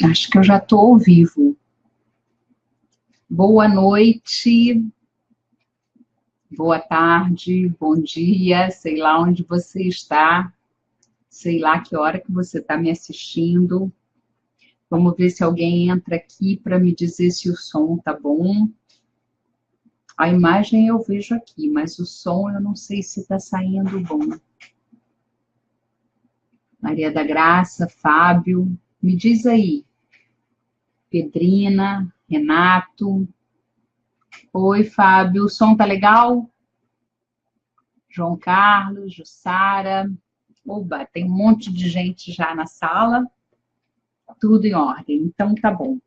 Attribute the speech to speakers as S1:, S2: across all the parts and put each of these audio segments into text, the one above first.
S1: Acho que eu já estou ao vivo. Boa noite, boa tarde, bom dia, sei lá onde você está, sei lá que hora que você está me assistindo. Vamos ver se alguém entra aqui para me dizer se o som tá bom. A imagem eu vejo aqui, mas o som eu não sei se está saindo bom. Maria da Graça, Fábio, me diz aí. Pedrina, Renato. Oi, Fábio, o som tá legal? João Carlos, Jussara. Oba, tem um monte de gente já na sala. Tudo em ordem, então tá bom.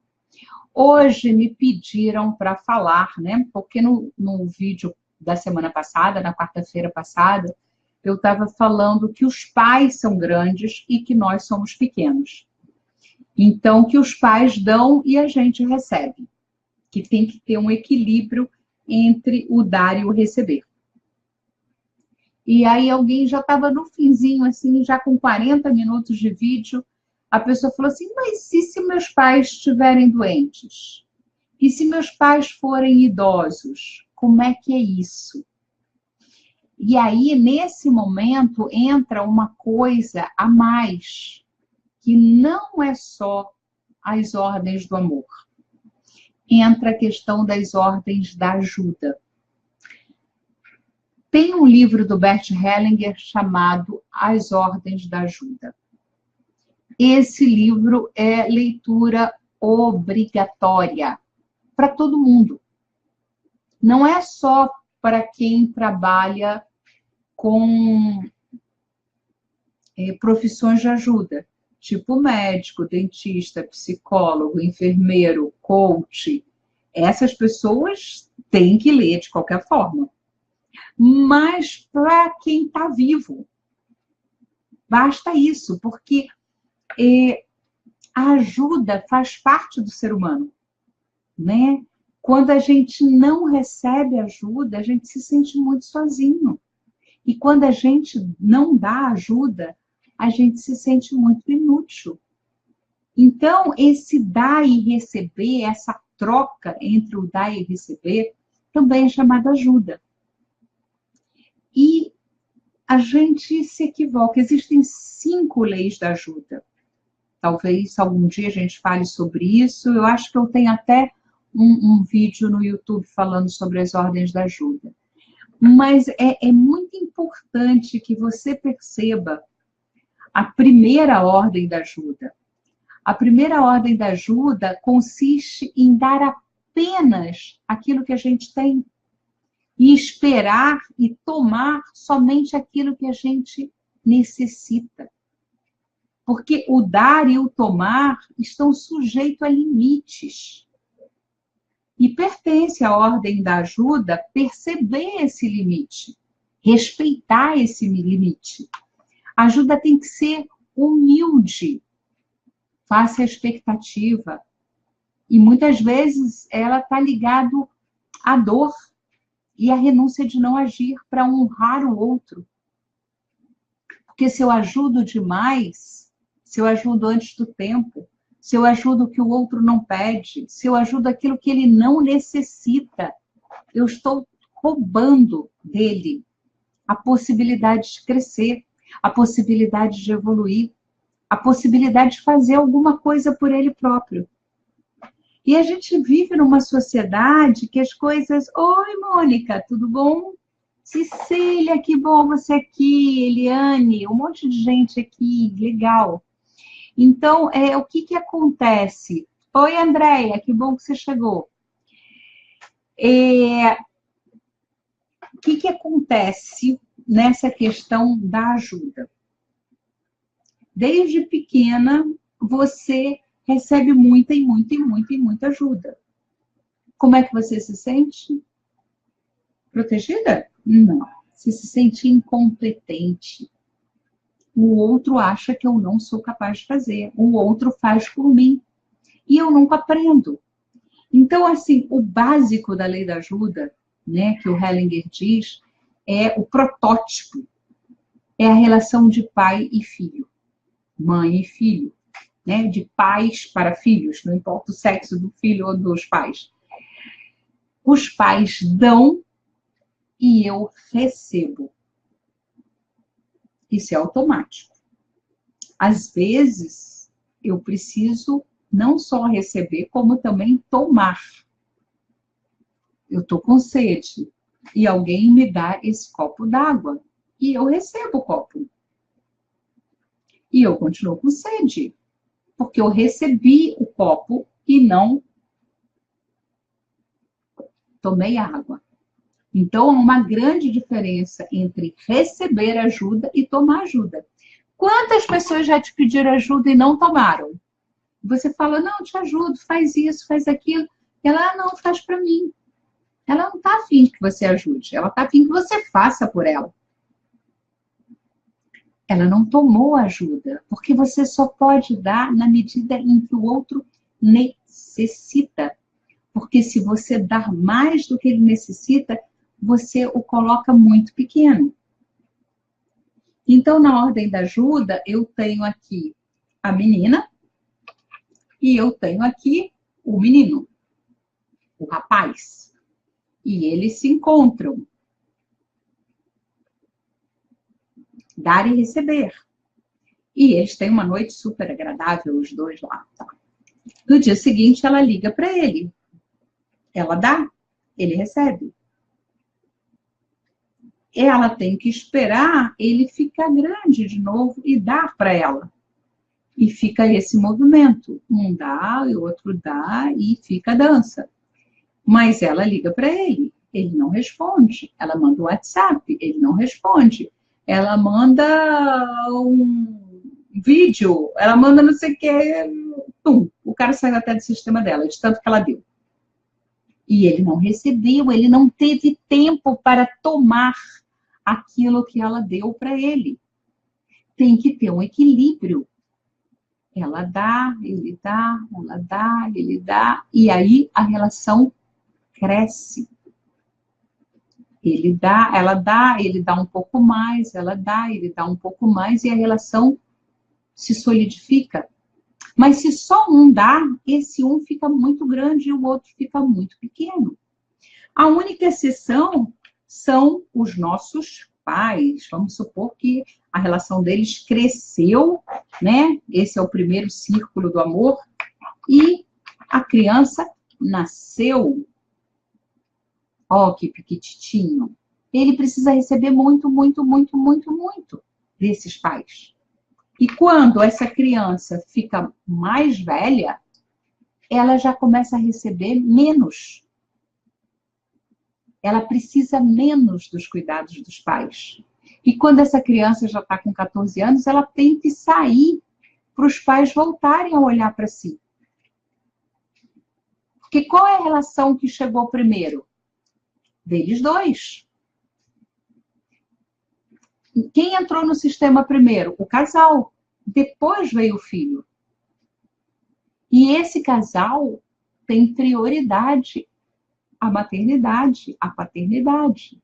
S1: Hoje me pediram para falar, né? Porque no vídeo da semana passada, na quarta-feira passada, eu estava falando que os pais são grandes e que nós somos pequenos. Então, que os pais dão e a gente recebe. Que tem que ter um equilíbrio entre o dar e o receber. E aí alguém já estava no finzinho, assim, já com 40 minutos de vídeo, a pessoa falou assim, mas e se meus pais estiverem doentes? E se meus pais forem idosos? Como é que é isso? E aí, nesse momento, entra uma coisa a mais, que não é só as ordens do amor. Entra a questão das ordens da ajuda. Tem um livro do Bert Hellinger chamado As Ordens da Ajuda. Esse livro é leitura obrigatória para todo mundo. Não é só para quem trabalha com profissões de ajuda, tipo médico, dentista, psicólogo, enfermeiro, coach. Essas pessoas têm que ler de qualquer forma. Mas para quem está vivo, basta isso, porque a ajuda faz parte do ser humano, né? Quando a gente não recebe ajuda, a gente se sente muito sozinho. E quando a gente não dá ajuda, a gente se sente muito inútil. Então, esse dar e receber, essa troca entre o dar e receber, também é chamada ajuda. E a gente se equivoca. Existem 5 leis da ajuda. Talvez algum dia a gente fale sobre isso. Eu acho que eu tenho até um vídeo no YouTube falando sobre as ordens da ajuda. Mas é muito importante que você perceba a primeira ordem da ajuda. A primeira ordem da ajuda consiste em dar apenas aquilo que a gente tem e esperar e tomar somente aquilo que a gente necessita. Porque o dar e o tomar estão sujeitos a limites. E pertence à ordem da ajuda perceber esse limite, respeitar esse limite. A ajuda tem que ser humilde, face à expectativa. E muitas vezes ela está ligada à dor e à renúncia de não agir para honrar o outro. Porque se eu ajudo demais, se eu ajudo antes do tempo, se eu ajudo o que o outro não pede, se eu ajudo aquilo que ele não necessita, eu estou roubando dele a possibilidade de crescer, a possibilidade de evoluir, a possibilidade de fazer alguma coisa por ele próprio. E a gente vive numa sociedade que as coisas... Oi, Mônica, tudo bom? Cecília, que bom você aqui. Eliane, um monte de gente aqui, legal. Então, o que acontece? Oi, Andréia, que bom que você chegou. O que acontece nessa questão da ajuda? Desde pequena, você recebe muita e muita e muita e muita ajuda. Como é que você se sente? Protegida? Não. Você se sente incompetente. O outro acha que eu não sou capaz de fazer. O outro faz por mim. E eu nunca aprendo. Então, assim, o básico da lei da ajuda, né, que o Hellinger diz, é o protótipo. É a relação de pai e filho. Mãe e filho. né? De pais para filhos, não importa o sexo do filho ou dos pais. Os pais dão e eu recebo. Isso é automático. Às vezes, eu preciso não só receber, como também tomar. Eu estou com sede e alguém me dá esse copo d'água e eu recebo o copo. E eu continuo com sede, porque eu recebi o copo e não tomei água. Então, há uma grande diferença entre receber ajuda e tomar ajuda. Quantas pessoas já te pediram ajuda e não tomaram? Você fala, não, te ajudo, faz isso, faz aquilo. Ela, não, faz para mim. Ela não está afim que você ajude, ela está afim que você faça por ela. Ela não tomou ajuda, porque você só pode dar na medida em que o outro necessita. Porque se você dar mais do que ele necessita, você o coloca muito pequeno. Então, na ordem da ajuda, eu tenho aqui a menina e eu tenho aqui o menino, o rapaz. E eles se encontram. Dar e receber. E eles têm uma noite super agradável, os dois lá. Tá? No dia seguinte, ela liga para ele. Ela dá, ele recebe. Ela tem que esperar ele ficar grande de novo e dar para ela. E fica esse movimento. Um dá, e o outro dá, e fica a dança. Mas ela liga para ele, ele não responde. Ela manda um WhatsApp, ele não responde. Ela manda um vídeo, ela manda não sei o que, pum, o cara saiu até do sistema dela, de tanto que ela deu. E ele não recebeu, ele não teve tempo para tomar aquilo que ela deu para ele. Tem que ter um equilíbrio. Ela dá, ele dá, ela dá, ele dá, e aí a relação cresce. Ele dá, ela dá, ele dá um pouco mais, ela dá, ele dá um pouco mais, e a relação se solidifica. Mas se só um dá, esse um fica muito grande e o outro fica muito pequeno. A única exceção são os nossos pais. Vamos supor que a relação deles cresceu, né? Esse é o primeiro círculo do amor. E a criança nasceu. Ó, que piquititinho. Ele precisa receber muito, muito, muito, muito, muito desses pais. E quando essa criança fica mais velha, ela já começa a receber menos. Ela precisa menos dos cuidados dos pais. E quando essa criança já está com 14 anos, ela tem que sair para os pais voltarem a olhar para si. Porque qual é a relação que chegou primeiro? Deles dois. Quem entrou no sistema primeiro? O casal. Depois veio o filho. E esse casal tem prioridade à maternidade, à paternidade.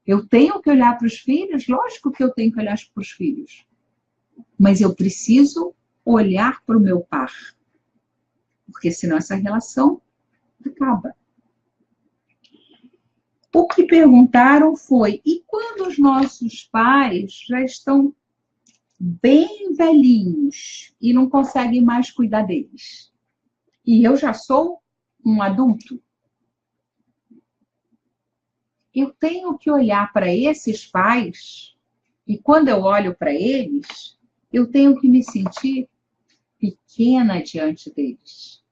S1: Eu tenho que olhar para os filhos? Lógico que eu tenho que olhar para os filhos. Mas eu preciso olhar para o meu par. Porque senão essa relação acaba. O que perguntaram foi, e quando os nossos pais já estão bem velhinhos e não conseguem mais cuidar deles? E eu já sou um adulto. Eu tenho que olhar para esses pais e quando eu olho para eles, eu tenho que me sentir pequena diante deles.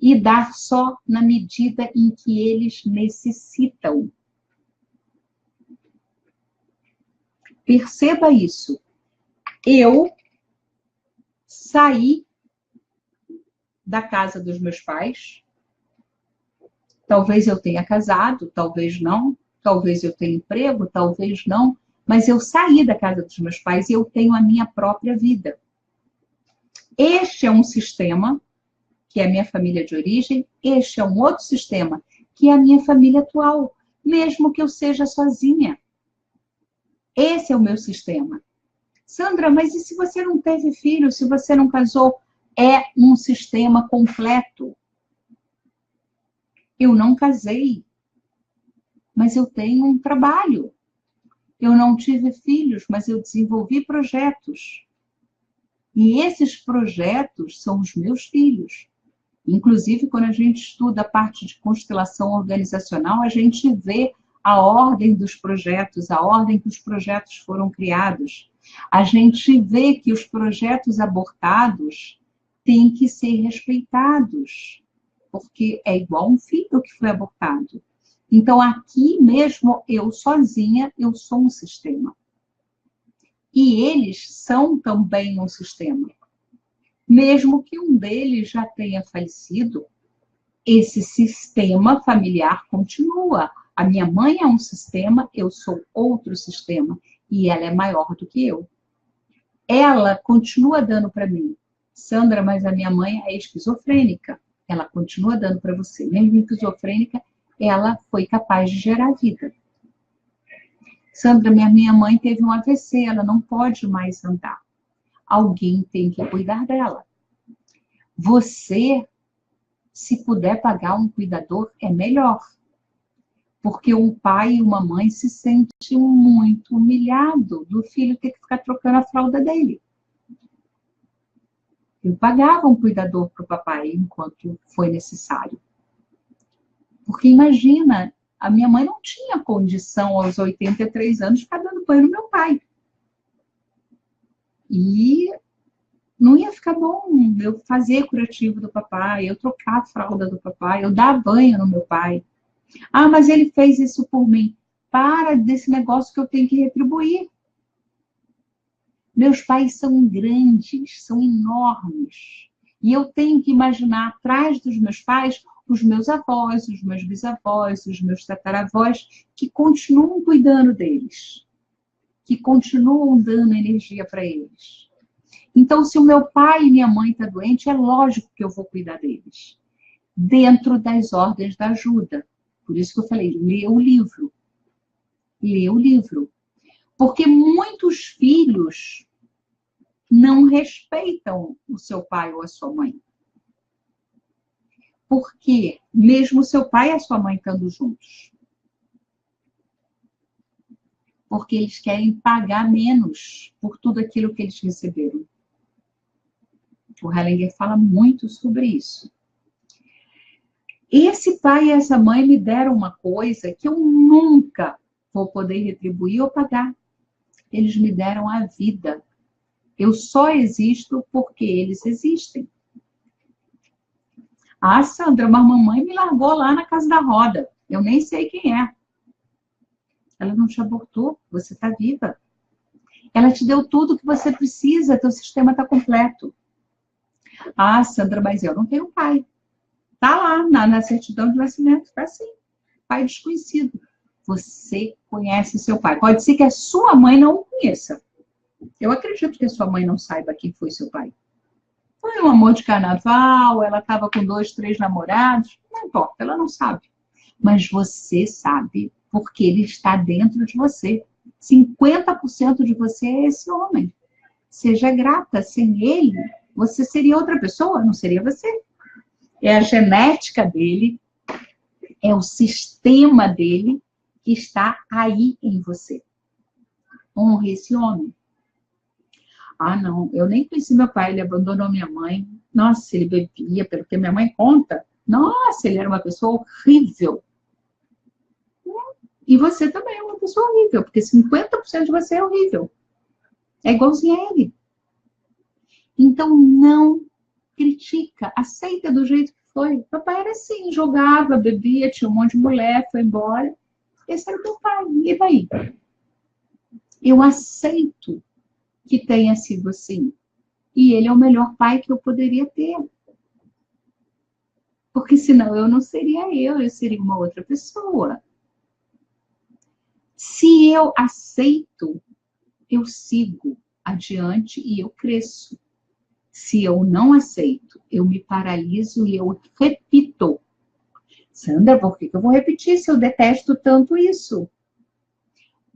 S1: E dar só na medida em que eles necessitam. Perceba isso. Eu saí da casa dos meus pais. Talvez eu tenha casado, talvez não. Talvez eu tenha emprego, talvez não. Mas eu saí da casa dos meus pais e eu tenho a minha própria vida. Este é um sistema que é a minha família de origem, este é um outro sistema, que é a minha família atual, mesmo que eu seja sozinha. Esse é o meu sistema. Sandra, mas e se você não teve filho, se você não casou? é um sistema completo. Eu não casei, mas eu tenho um trabalho. Eu não tive filhos, mas eu desenvolvi projetos. E esses projetos são os meus filhos. Inclusive, quando a gente estuda a parte de constelação organizacional, a gente vê a ordem dos projetos, a ordem que os projetos foram criados. A gente vê que os projetos abortados têm que ser respeitados, porque é igual um filho que foi abortado. Então, aqui mesmo, eu sozinha, eu sou um sistema. E eles são também um sistema. Mesmo que um deles já tenha falecido, esse sistema familiar continua. A minha mãe é um sistema, eu sou outro sistema, e ela é maior do que eu. Ela continua dando para mim. Sandra, mas a minha mãe é esquizofrênica. Ela continua dando para você. Mesmo esquizofrênica, ela foi capaz de gerar vida. Sandra, minha mãe teve um AVC, ela não pode mais andar. Alguém tem que cuidar dela. Você, se puder pagar um cuidador, é melhor. Porque um pai e uma mãe se sentem muito humilhados do filho ter que ficar trocando a fralda dele. Eu pagava um cuidador para o papai enquanto foi necessário. Porque imagina, a minha mãe não tinha condição aos 83 anos de ficar dando banho no meu pai. E não ia ficar bom eu fazer curativo do papai, eu trocar a fralda do papai, eu dar banho no meu pai. Ah, mas ele fez isso por mim. Para desse negócio que eu tenho que retribuir. Meus pais são grandes, são enormes. E eu tenho que imaginar atrás dos meus pais os meus avós, os meus bisavós, os meus tataravós, que continuam cuidando deles, que continuam dando energia para eles. Então, se o meu pai e minha mãe estão doentes, é lógico que eu vou cuidar deles, dentro das ordens da ajuda. Por isso que eu falei, lê o livro. Lê o livro. Porque muitos filhos não respeitam o seu pai ou a sua mãe. Porque mesmo o seu pai e a sua mãe estando juntos. Porque eles querem pagar menos por tudo aquilo que eles receberam. O Hellinger fala muito sobre isso. Esse pai e essa mãe me deram uma coisa que eu nunca vou poder retribuir ou pagar. Eles me deram a vida. Eu só existo porque eles existem. Ah, Sandra, uma mamãe me largou lá na Casa da Roda. Eu nem sei quem é. Ela não te abortou, você está viva. Ela te deu tudo que você precisa, teu sistema está completo. Ah, Sandra, mas eu não tenho pai. Está lá na certidão de nascimento, está assim. Pai desconhecido. Você conhece seu pai. Pode ser que a sua mãe não o conheça. Eu acredito que a sua mãe não saiba quem foi seu pai. Foi um amor de carnaval, ela estava com 2, 3 namorados. Não importa, ela não sabe. Mas você sabe, porque ele está dentro de você. 50% de você é esse homem. Seja grata. Sem ele, você seria outra pessoa, não seria você. É a genética dele, é o sistema dele que está aí em você. Honre esse homem. Ah, não, eu nem conheci meu pai, ele abandonou minha mãe. Nossa, ele bebia, pelo que minha mãe conta. Nossa, ele era uma pessoa horrível. E você também é uma pessoa horrível, porque 50% de você é horrível. É igualzinho a ele. Então, não critica, aceita do jeito que foi. Papai era assim, jogava, bebia, tinha um monte de mulher, foi embora. Esse era o meu pai, e daí? Eu aceito que tenha sido assim. E ele é o melhor pai que eu poderia ter. Porque senão eu não seria eu seria uma outra pessoa. Se eu aceito, eu sigo adiante e eu cresço. Se eu não aceito, eu me paraliso e eu repito. Sandra, por que eu vou repetir se eu detesto tanto isso?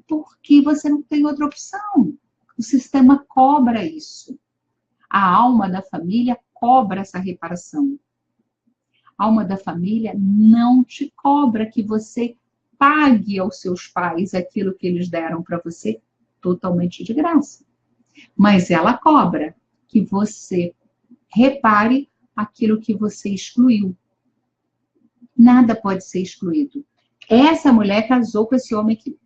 S1: Porque você não tem outra opção. O sistema cobra isso. A alma da família cobra essa reparação. A alma da família não te cobra que você pague aos seus pais aquilo que eles deram para você totalmente de graça. Mas ela cobra que você repare aquilo que você excluiu. Nada pode ser excluído. Essa mulher casou com esse homem aqui.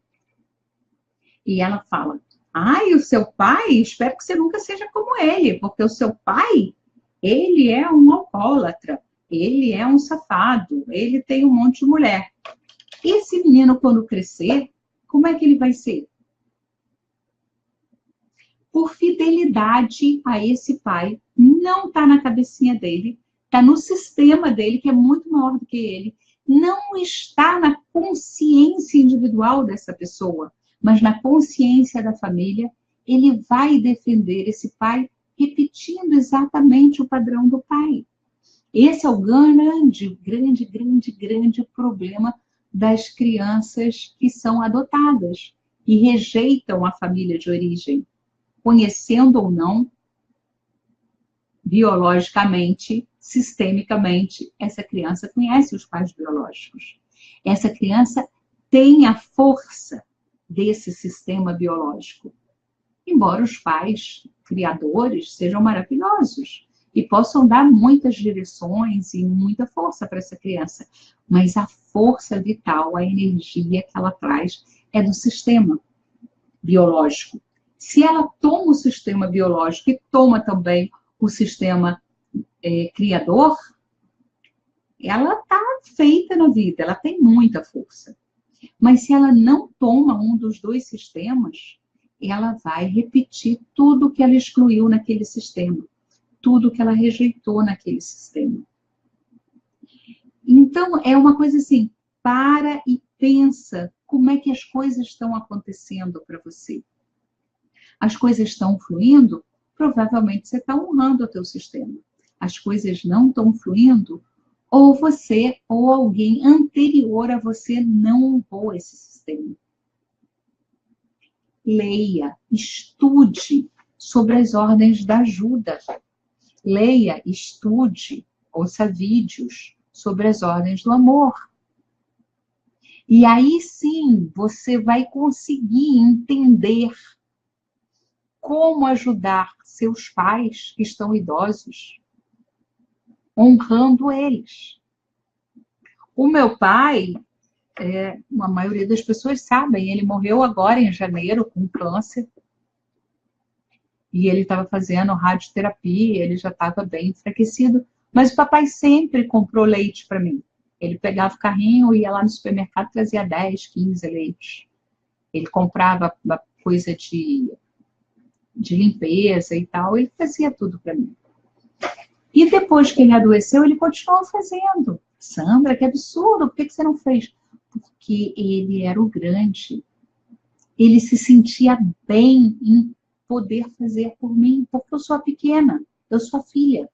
S1: E ela fala, ai, o seu pai, espero que você nunca seja como ele, porque o seu pai, ele é um alcoólatra, ele é um safado, ele tem um monte de mulher. Esse menino, quando crescer, como é que ele vai ser? Por fidelidade a esse pai, não está na cabecinha dele, está no sistema dele, que é muito maior do que ele, não está na consciência individual dessa pessoa, mas na consciência da família, ele vai defender esse pai repetindo exatamente o padrão do pai. Esse é o grande problema das crianças que são adotadas e rejeitam a família de origem, conhecendo ou não, biologicamente, sistemicamente, essa criança conhece os pais biológicos. Essa criança tem a força desse sistema biológico. Embora os pais criadores sejam maravilhosos e possam dar muitas direções e muita força para essa criança, mas a força vital, a energia que ela traz é do sistema biológico. Se ela toma o sistema biológico e toma também o sistema criador, ela está feita na vida, ela tem muita força. Mas se ela não toma um dos dois sistemas, ela vai repetir tudo que ela excluiu naquele sistema, tudo que ela rejeitou naquele sistema. Então, é uma coisa assim, para e pensa como é que as coisas estão acontecendo para você. As coisas estão fluindo, provavelmente você está honrando o teu sistema. As coisas não estão fluindo, ou você ou alguém anterior a você não honrou esse sistema. Leia, estude sobre as ordens da ajuda. Leia, estude, ouça vídeos sobre as ordens do amor. E aí sim, você vai conseguir entender como ajudar seus pais que estão idosos, honrando eles. O meu pai, a maioria das pessoas sabem, ele morreu agora em janeiro com câncer. E ele estava fazendo radioterapia, ele já estava bem enfraquecido. Mas o papai sempre comprou leite para mim. Ele pegava o carrinho, ia lá no supermercado, trazia 10, 15 leites. Ele comprava coisa de limpeza e tal, ele fazia tudo para mim. E depois que ele adoeceu, ele continuou fazendo. Sandra, que absurdo, por que você não fez? Porque ele era o grande. Ele se sentia bem em poder fazer por mim, porque eu sou a pequena, eu sou a filha.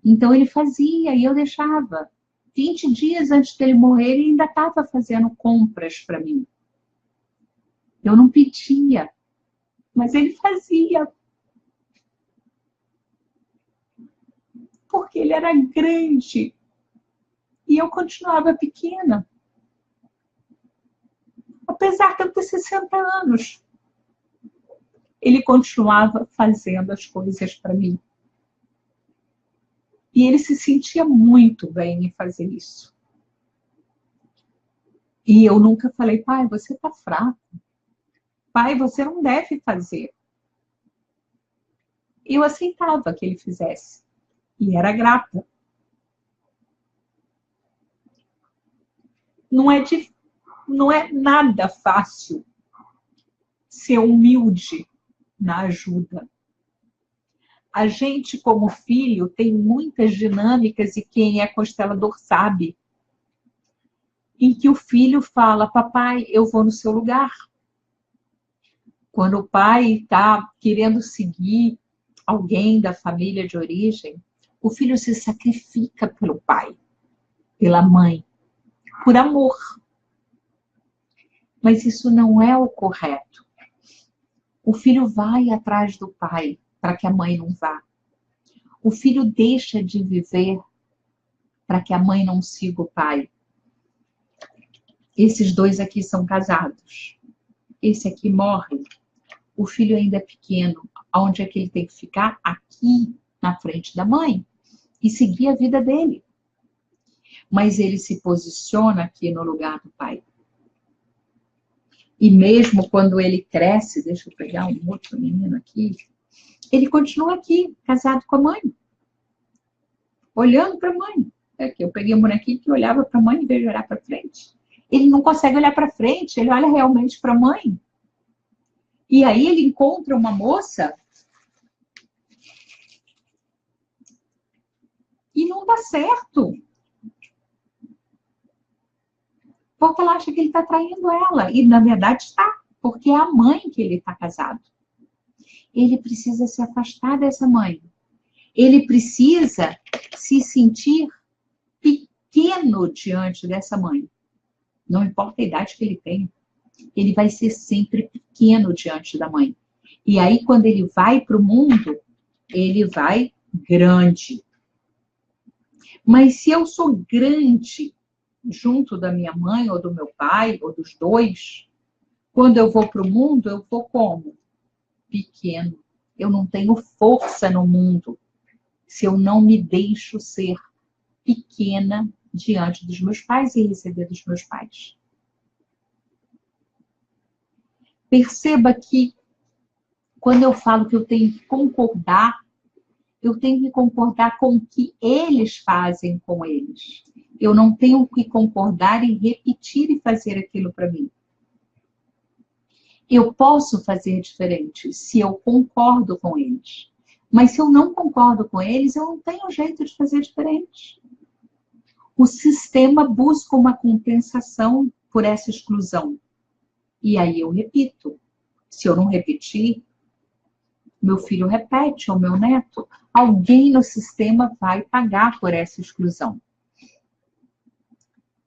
S1: Então ele fazia e eu deixava. 20 dias antes dele morrer, ele ainda estava fazendo compras para mim. Eu não pedia, mas ele fazia. Porque ele era grande. E eu continuava pequena. Apesar de eu ter 60 anos. Ele continuava fazendo as coisas para mim. E ele se sentia muito bem em fazer isso. E eu nunca falei, pai, você está fraco. Pai, você não deve fazer. Eu aceitava que ele fizesse. E era grata. Não é nada fácil ser humilde na ajuda. A gente, como filho, tem muitas dinâmicas, e quem é constelador sabe, em que o filho fala, papai, eu vou no seu lugar. Quando o pai está querendo seguir alguém da família de origem, o filho se sacrifica pelo pai, pela mãe, por amor. Mas isso não é o correto. O filho vai atrás do pai para que a mãe não vá. O filho deixa de viver para que a mãe não siga o pai. Esses dois aqui são casados. Esse aqui morre. O filho ainda é pequeno. Onde é que ele tem que ficar? Aqui, na frente da mãe. E seguir a vida dele. Mas ele se posiciona aqui no lugar do pai. E mesmo quando ele cresce, deixa eu pegar um outro menino aqui, ele continua aqui, casado com a mãe. Olhando para a mãe. Aqui, eu peguei um bonequinho que olhava para a mãe em vez de olhar para frente. Ele não consegue olhar para frente, ele olha realmente para a mãe. E aí ele encontra uma moça e não dá certo. Porque ela acha que ele está traindo ela. E na verdade está, porque é a mãe que ele está casado. Ele precisa se afastar dessa mãe. Ele precisa se sentir pequeno diante dessa mãe. Não importa a idade que ele tem. Ele vai ser sempre pequeno diante da mãe. E aí, quando ele vai para o mundo, ele vai grande. Mas se eu sou grande junto da minha mãe, ou do meu pai, ou dos dois, quando eu vou para o mundo, eu vou como? Pequeno. Eu não tenho força no mundo se eu não me deixo ser pequena diante dos meus pais e receber dos meus pais. Perceba que quando eu falo que eu tenho que concordar, eu tenho que concordar com o que eles fazem com eles. Eu não tenho que concordar e repetir e fazer aquilo para mim. Eu posso fazer diferente se eu concordo com eles. Mas se eu não concordo com eles, eu não tenho jeito de fazer diferente. O sistema busca uma compensação por essa exclusão. E aí eu repito. Se eu não repetir, meu filho repete, ou meu neto. Alguém no sistema vai pagar por essa exclusão.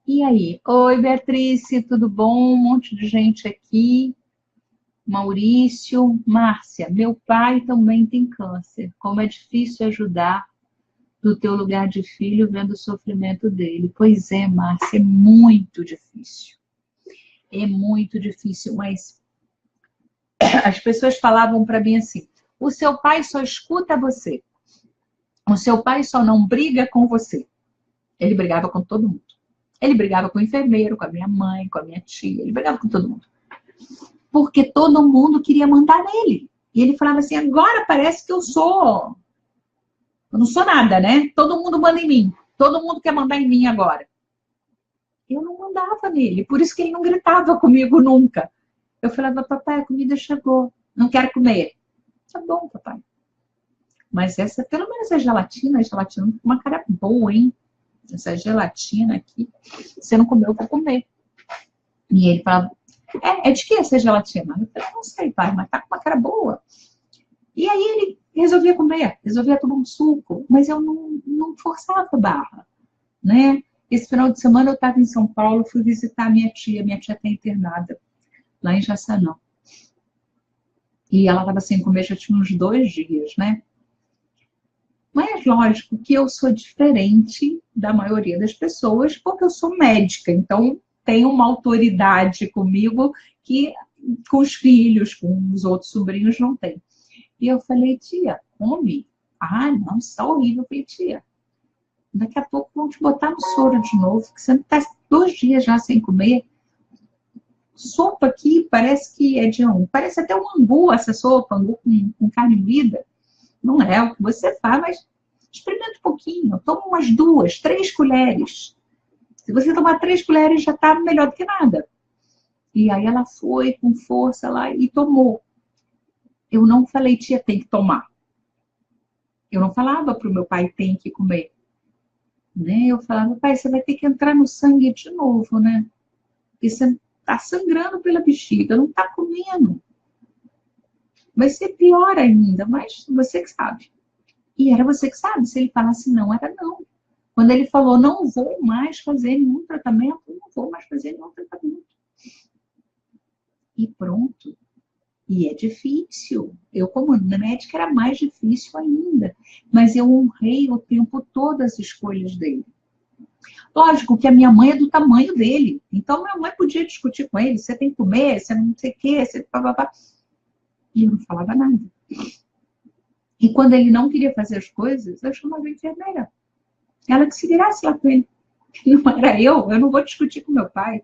S1: E aí? Oi, Beatriz, tudo bom? Um monte de gente aqui. Maurício, Márcia, meu pai também tem câncer. Como é difícil ajudar do teu lugar de filho vendo o sofrimento dele. Pois é, Márcia, é muito difícil. É muito difícil, mas as pessoas falavam para mim assim, o seu pai só escuta você. O seu pai só não briga com você. Ele brigava com todo mundo. Ele brigava com o enfermeiro, com a minha mãe, com a minha tia. Ele brigava com todo mundo. Porque todo mundo queria mandar nele. E ele falava assim, agora parece que eu não sou nada, né? Todo mundo manda em mim. Todo mundo quer mandar em mim agora. Eu não mandava nele. Por isso que ele não gritava comigo nunca. Eu falava, papai, a comida chegou. Não quero comer. Tá bom, papai. Mas essa, pelo menos a gelatina com uma cara boa, hein? Essa gelatina aqui, você não comeu, eu vou comer. E ele falava, é de que essa gelatina? Eu falei, não sei, pai, mas tá com uma cara boa. E aí ele resolvia comer, resolvia tomar um suco, mas eu não forçava a barra, né? Esse final de semana eu estava em São Paulo, fui visitar a minha tia está internada, lá em Jaçanã. E ela estava sem comer já tinha uns 2 dias, né? Mas lógico que eu sou diferente da maioria das pessoas, porque eu sou médica, então tenho uma autoridade comigo que com os filhos, com os outros sobrinhos não tem. E eu falei, tia, come? Ah, não, isso está horrível. Eu falei, tia, daqui a pouco vão te botar no soro de novo, que você não está 2 dias já sem comer. Sopa aqui parece que é parece até um angu, essa sopa, angu com carne moída. Não é o que você faz, mas experimenta um pouquinho. Toma umas 2, 3 colheres. Se você tomar 3 colheres, já está melhor do que nada. E aí ela foi com força lá e tomou. Eu não falei, tia, tem que tomar. Eu não falava para o meu pai, tem que comer. Né? Eu falava, pai, você vai ter que entrar no sangue de novo, né? Porque você está sangrando pela bexiga, não está comendo. Vai ser pior ainda, mas você que sabe. E era você que sabe. Se ele falasse não, era não. Quando ele falou, não vou mais fazer nenhum tratamento, não vou mais fazer nenhum tratamento. E pronto. E é difícil. Eu, como médica, era mais difícil ainda. Mas eu honrei o tempo todo as escolhas dele. Lógico que a minha mãe é do tamanho dele. Então, minha mãe podia discutir com ele. Você tem que comer, você não sei o quê, você... E eu não falava nada. E quando ele não queria fazer as coisas, eu chamava a enfermeira. Ela que se virasse lá com ele. Não era eu não vou discutir com meu pai.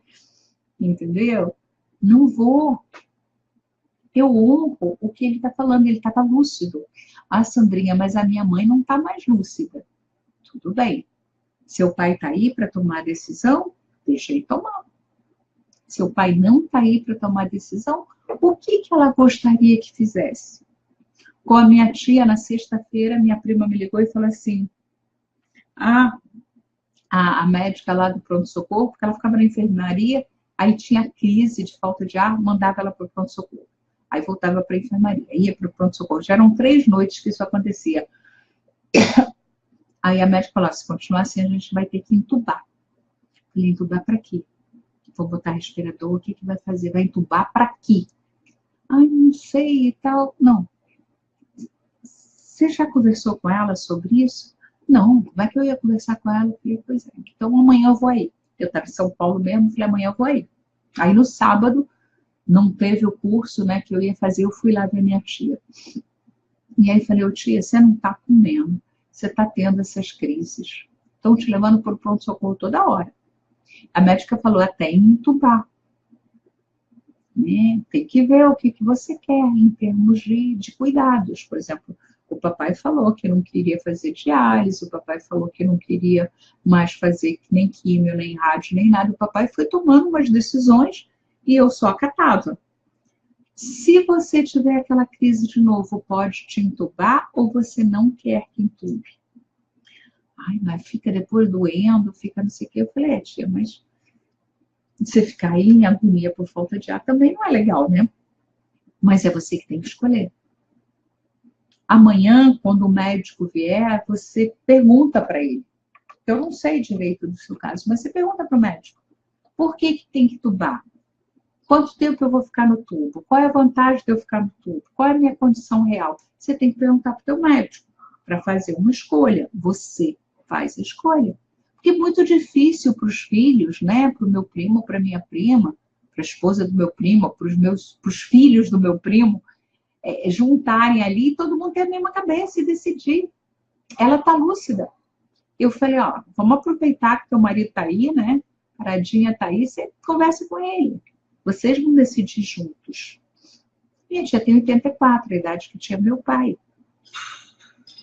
S1: Entendeu? Não vou. Eu honro o que ele está falando, ele estava lúcido. Ah, Sandrinha, mas a minha mãe não está mais lúcida. Tudo bem. Seu pai está aí para tomar a decisão? Deixa ele tomar. Seu pai não está aí para tomar a decisão? O que ela gostaria que fizesse? Com a minha tia, na sexta-feira, minha prima me ligou e falou assim, a médica lá do pronto-socorro, porque ela ficava na enfermaria, aí tinha crise de falta de ar, mandava ela para o pronto-socorro. Aí voltava para a enfermaria, ia para o pronto-socorro. Já eram 3 noites que isso acontecia. Aí a médica falou, se continuar assim, a gente vai ter que entubar. Falei, entubar para quê? Vou botar respirador, o que vai fazer? Vai entubar para quê? Ai, não sei e tal. Não. Você já conversou com ela sobre isso? Não, como é que eu ia conversar com ela? Eu falei, pois é, então amanhã eu vou aí. Eu estava em São Paulo mesmo, falei, amanhã eu vou aí. Aí no sábado, não teve o curso, né, que eu ia fazer, eu fui lá ver minha tia. E aí falei, tia, você não está comendo, você está tendo essas crises. Estão te levando para o pronto-socorro toda hora. A médica falou, até entubar. Né? Tem que ver o que você quer em termos de cuidados. Por exemplo, o papai falou que não queria fazer diálise, o papai falou que não queria mais fazer nem químio, nem rádio, nem nada. O papai foi tomando umas decisões e eu só acatava. Se você tiver aquela crise de novo, pode te entubar ou você não quer que entube? Ai, mas fica depois doendo, fica não sei o quê. Eu falei, tia, mas você ficar aí em agonia por falta de ar também não é legal, né? Mas é você que tem que escolher. Amanhã, quando o médico vier, você pergunta para ele. Eu não sei direito do seu caso, mas você pergunta para o médico. Por que tem que tubar? Quanto tempo eu vou ficar no tubo? Qual é a vantagem de eu ficar no tubo? Qual é a minha condição real? Você tem que perguntar para o teu médico para fazer uma escolha. Você faz a escolha. Porque é muito difícil para os filhos, né? Para o meu primo, para a minha prima, para a esposa do meu primo, para os filhos do meu primo, juntarem ali e todo mundo ter a mesma cabeça e decidir. Ela está lúcida. Eu falei, ó, vamos aproveitar que teu marido está aí, né? Paradinha está aí, você conversa com ele. Vocês vão decidir juntos. Gente, já tem 84, a idade que tinha meu pai.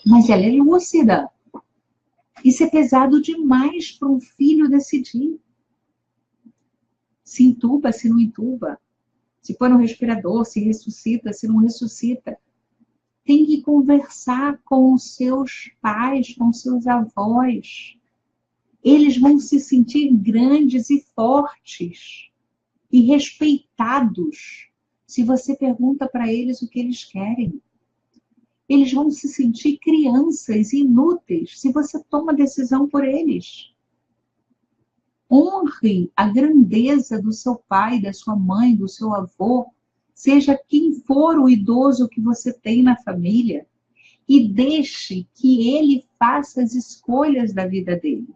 S1: Mas ela é lúcida. Isso é pesado demais para um filho decidir. Se entuba, se não entuba. Se põe no respirador, se ressuscita, se não ressuscita. Tem que conversar com os seus pais, com os seus avós. Eles vão se sentir grandes e fortes e respeitados se você pergunta para eles o que eles querem. Eles vão se sentir crianças inúteis se você toma decisão por eles. Honre a grandeza do seu pai, da sua mãe, do seu avô, seja quem for o idoso que você tem na família, e deixe que ele faça as escolhas da vida dele,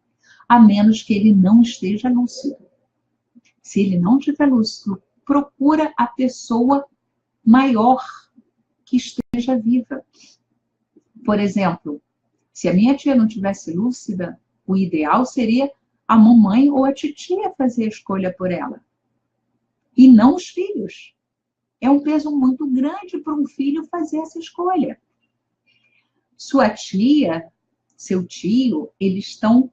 S1: a menos que ele não esteja lúcido. Se ele não estiver lúcido, procura a pessoa maior que esteja viva. Por exemplo, se a minha tia não tivesse lúcida, o ideal seria a mamãe ou a titia fazer a escolha por ela. E não os filhos. É um peso muito grande para um filho fazer essa escolha. Sua tia, seu tio, eles estão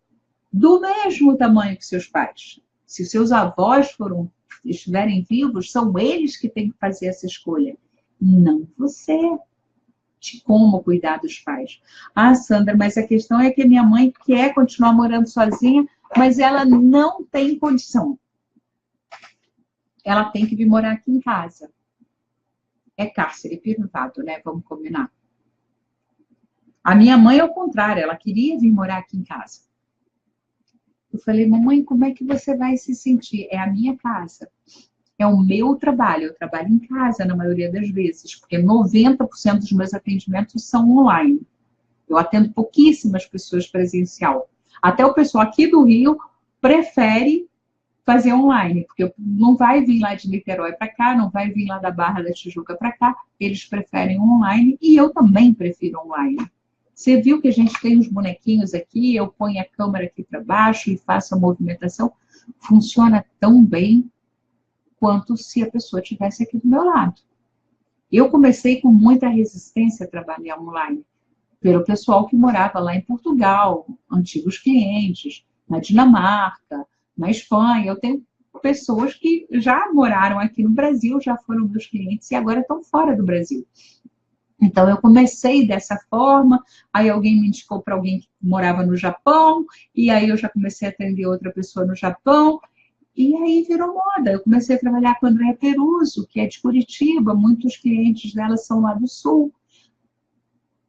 S1: do mesmo tamanho que seus pais. Se seus avós estiverem vivos, são eles que têm que fazer essa escolha. Não você. De como cuidar dos pais. Ah, Sandra, mas a questão é que minha mãe quer continuar morando sozinha, mas ela não tem condição. Ela tem que vir morar aqui em casa. É cárcere privado, né? Vamos combinar. A minha mãe, ao contrário, ela queria vir morar aqui em casa. Eu falei, mamãe, como é que você vai se sentir? É a minha casa. é o meu trabalho. Eu trabalho em casa na maioria das vezes, porque 90% dos meus atendimentos são online. Eu atendo pouquíssimas pessoas presencial. Até o pessoal aqui do Rio prefere fazer online, porque não vai vir lá de Niterói para cá, não vai vir lá da Barra da Tijuca para cá, eles preferem online e eu também prefiro online. Você viu que a gente tem os bonequinhos aqui, eu ponho a câmera aqui para baixo e faço a movimentação, funciona tão bem quanto se a pessoa estivesse aqui do meu lado. Eu comecei com muita resistência a trabalhar online, pelo pessoal que morava lá em Portugal, antigos clientes, na Dinamarca, na Espanha. Eu tenho pessoas que já moraram aqui no Brasil, já foram meus clientes e agora estão fora do Brasil. Então, eu comecei dessa forma, aí alguém me indicou para alguém que morava no Japão, e aí eu já comecei a atender outra pessoa no Japão, e aí virou moda. Eu comecei a trabalhar com a Andréa Peruso, que é de Curitiba, muitos clientes dela são lá do Sul.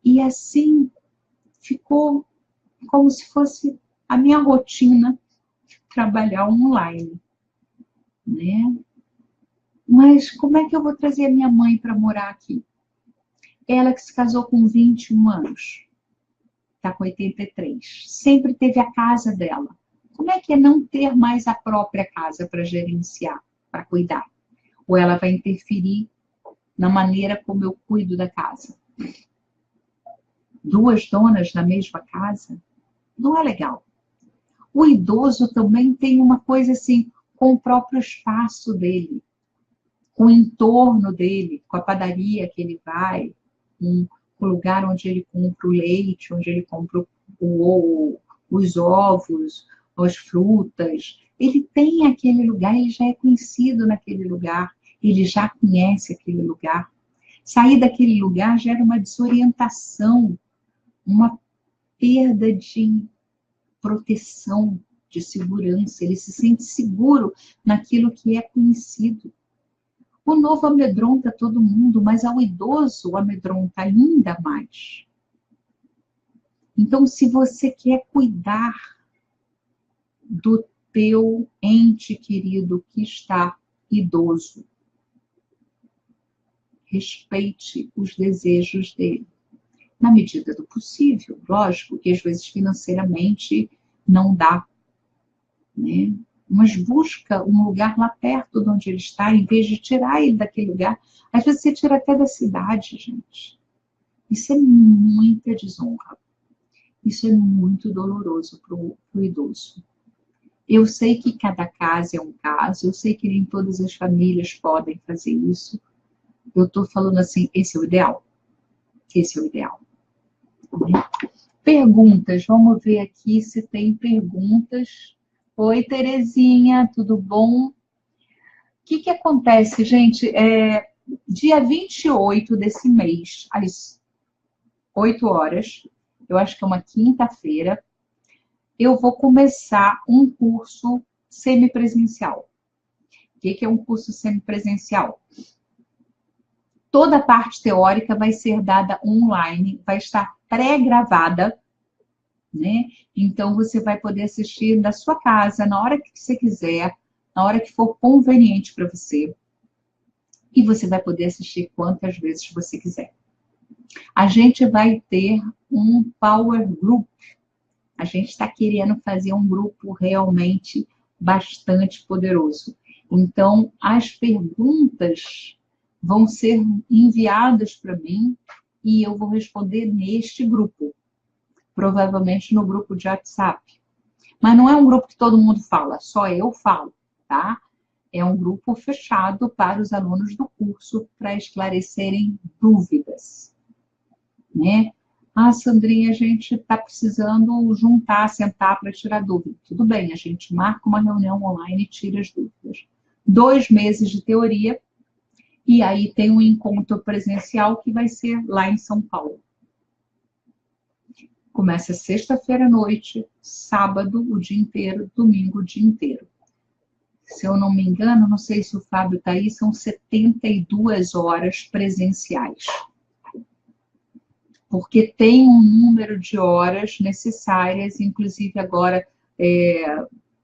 S1: E assim, ficou como se fosse a minha rotina trabalhar online, né? Mas como é que eu vou trazer a minha mãe para morar aqui? Ela que se casou com 21 anos, está com 83, sempre teve a casa dela. Como é que é não ter mais a própria casa para gerenciar, para cuidar? Ou ela vai interferir na maneira como eu cuido da casa? Duas donas na mesma casa? Não é legal. O idoso também tem uma coisa assim, com o próprio espaço dele, com o entorno dele, com a padaria que ele vai, com o lugar onde ele compra o leite, onde ele compra os ovos, as frutas. Ele tem aquele lugar, ele já é conhecido naquele lugar, ele já conhece aquele lugar. Sair daquele lugar gera uma desorientação, uma perda de proteção, de segurança. Ele se sente seguro naquilo que é conhecido. O novo amedronta todo mundo, mas ao idoso amedronta ainda mais. Então, se você quer cuidar do teu ente querido que está idoso, respeite os desejos dele, na medida do possível. Lógico que às vezes financeiramente não dá, né? Mas busca um lugar lá perto de onde ele está, em vez de tirar ele daquele lugar. Às vezes você tira até da cidade, gente. Isso é muita desonra. Isso é muito doloroso para o idoso. Eu sei que cada caso é um caso, eu sei que nem todas as famílias podem fazer isso. Eu estou falando assim, esse é o ideal. Esse é o ideal. Perguntas, vamos ver aqui se tem perguntas. Oi, Terezinha, tudo bom? O que acontece, gente? Dia 28 desse mês, às 8 horas, eu acho que é uma quinta-feira, eu vou começar um curso semipresencial. O que é um curso semipresencial? Toda a parte teórica vai ser dada online, vai estar pré-gravada, né? Então, você vai poder assistir da sua casa, na hora que você quiser, na hora que for conveniente para você. E você vai poder assistir quantas vezes você quiser. A gente vai ter um Power Group. A gente está querendo fazer um grupo realmente bastante poderoso. Então, as perguntas vão ser enviadas para mim e eu vou responder neste grupo. Provavelmente no grupo de WhatsApp. Mas não é um grupo que todo mundo fala, só eu falo, tá? É um grupo fechado para os alunos do curso para esclarecerem dúvidas, né? Ah, Sandrinha, a gente está precisando juntar, sentar para tirar dúvida. Tudo bem, a gente marca uma reunião online e tira as dúvidas. 2 meses de teoria e aí tem um encontro presencial que vai ser lá em São Paulo. Começa sexta-feira à noite, sábado o dia inteiro, domingo o dia inteiro. Se eu não me engano, não sei se o Fábio está aí, são 72 horas presenciais. Porque tem um número de horas necessárias, inclusive agora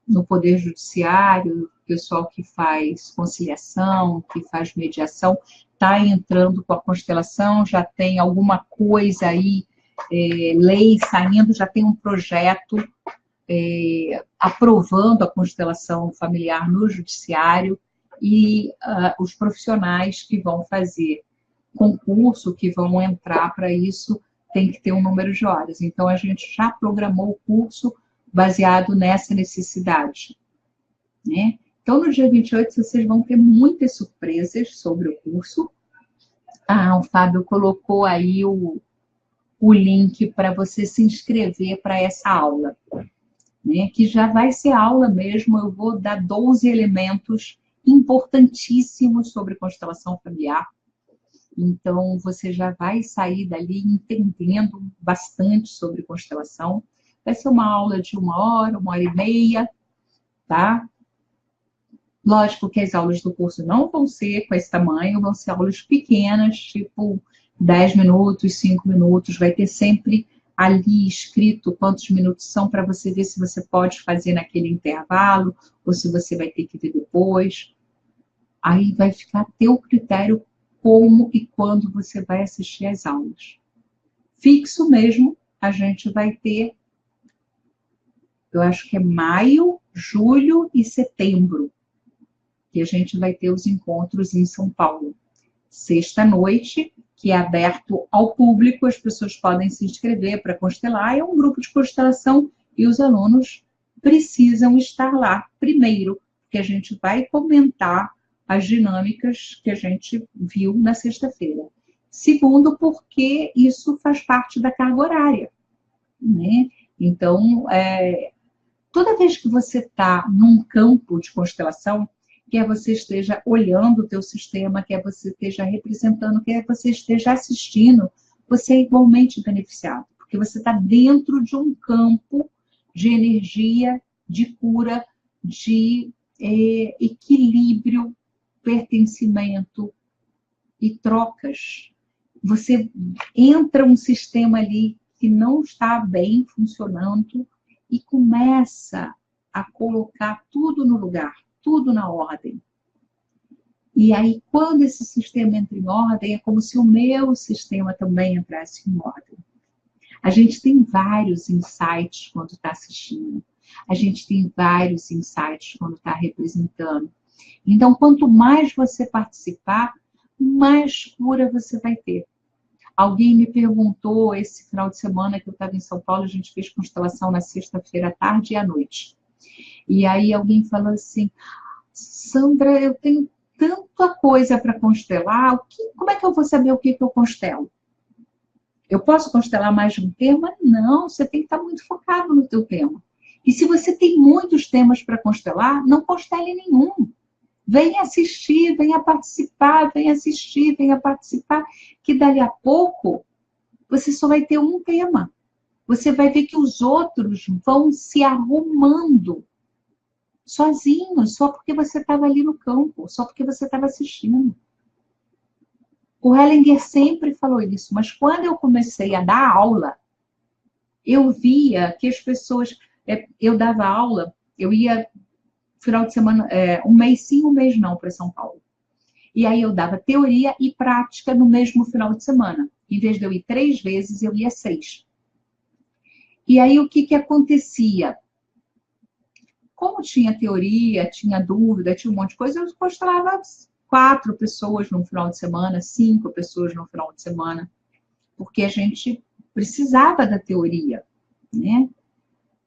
S1: no Poder Judiciário, pessoal que faz conciliação, que faz mediação, está entrando com a constelação, já tem alguma coisa aí, lei saindo, já tem um projeto aprovando a constelação familiar no judiciário, e os profissionais que vão fazer concurso, que vão entrar para isso, tem que ter um número de horas. Então, a gente já programou o curso baseado nessa necessidade, né? Então, no dia 28, vocês vão ter muitas surpresas sobre o curso. O Fábio colocou aí o link para você se inscrever para essa aula, né? Que já vai ser aula mesmo. Eu vou dar 12 elementos importantíssimos sobre constelação familiar. Então, você já vai sair dali entendendo bastante sobre constelação. Vai ser uma aula de 1 hora e meia, tá? Lógico que as aulas do curso não vão ser com esse tamanho, vão ser aulas pequenas, tipo 10 minutos, 5 minutos. Vai ter sempre ali escrito quantos minutos são, para você ver se você pode fazer naquele intervalo ou se você vai ter que ver depois. Aí vai ficar a teu critério como e quando você vai assistir às aulas. Fixo mesmo, a gente vai ter, eu acho que é maio, julho e setembro, que a gente vai ter os encontros em São Paulo. Sexta-noite, que é aberto ao público, as pessoas podem se inscrever para constelar, é um grupo de constelação e os alunos precisam estar lá primeiro, porque a gente vai comentar as dinâmicas que a gente viu na sexta-feira. Segundo, porque isso faz parte da carga horária, né? Então, toda vez que você está num campo de constelação, quer você esteja olhando o teu sistema, quer você esteja representando, quer você esteja assistindo, você é igualmente beneficiado, porque você está dentro de um campo de energia, de cura, de equilíbrio, pertencimento e trocas. Você entra um sistema ali que não está bem funcionando e começa a colocar tudo no lugar, tudo na ordem. E aí, quando esse sistema entra em ordem, é como se o meu sistema também entrasse em ordem. A gente tem vários insights quando está assistindo. A gente tem vários insights quando está representando. Então, quanto mais você participar, mais cura você vai ter. Alguém me perguntou esse final de semana que eu estava em São Paulo, a gente fez constelação na sexta-feira à tarde e à noite. E aí alguém falou assim, Sandra, eu tenho tanta coisa para constelar, como é que eu vou saber o que eu constelo? Eu posso constelar mais de um tema? Não, você tem que estar muito focado no teu tema. E se você tem muitos temas para constelar, não constele nenhum. Venha assistir, venha participar, venha assistir, venha participar, que dali a pouco você só vai ter um tema. Você vai ver que os outros vão se arrumando sozinhos, só porque você estava ali no campo, só porque você estava assistindo. O Hellinger sempre falou isso, mas quando eu comecei a dar aula, eu via que as pessoas... Eu dava aula, eu ia final de semana, um mês sim, um mês não, para São Paulo. E aí eu dava teoria e prática no mesmo final de semana. Em vez de eu ir 3 vezes, eu ia 6. E aí o que acontecia? Como tinha teoria, tinha dúvida, tinha um monte de coisa, eu constelava 4 pessoas no final de semana, 5 pessoas no final de semana, porque a gente precisava da teoria, né?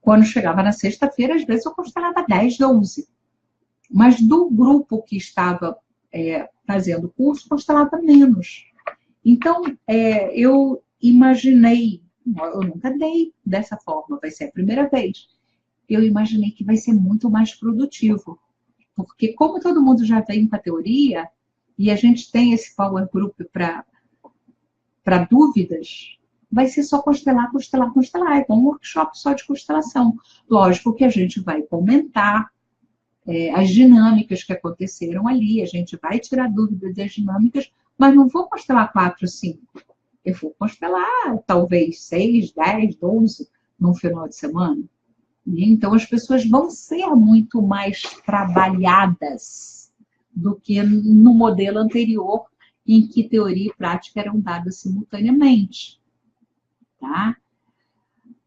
S1: Quando chegava na sexta-feira, às vezes eu constelava 10, 12. Mas do grupo que estava fazendo o curso, constelava menos. Então, eu imaginei, eu nunca dei dessa forma, vai ser a primeira vez. Eu imaginei que vai ser muito mais produtivo. Porque como todo mundo já vem com a teoria, e a gente tem esse power group para dúvidas, vai ser só constelar, constelar, constelar. É como um workshop só de constelação. Lógico que a gente vai comentar as dinâmicas que aconteceram ali, a gente vai tirar dúvidas das dinâmicas, mas não vou constelar 4, 5. Eu vou constelar talvez 6, 10, 12 num final de semana. Então, as pessoas vão ser muito mais trabalhadas do que no modelo anterior, em que teoria e prática eram dadas simultaneamente, tá?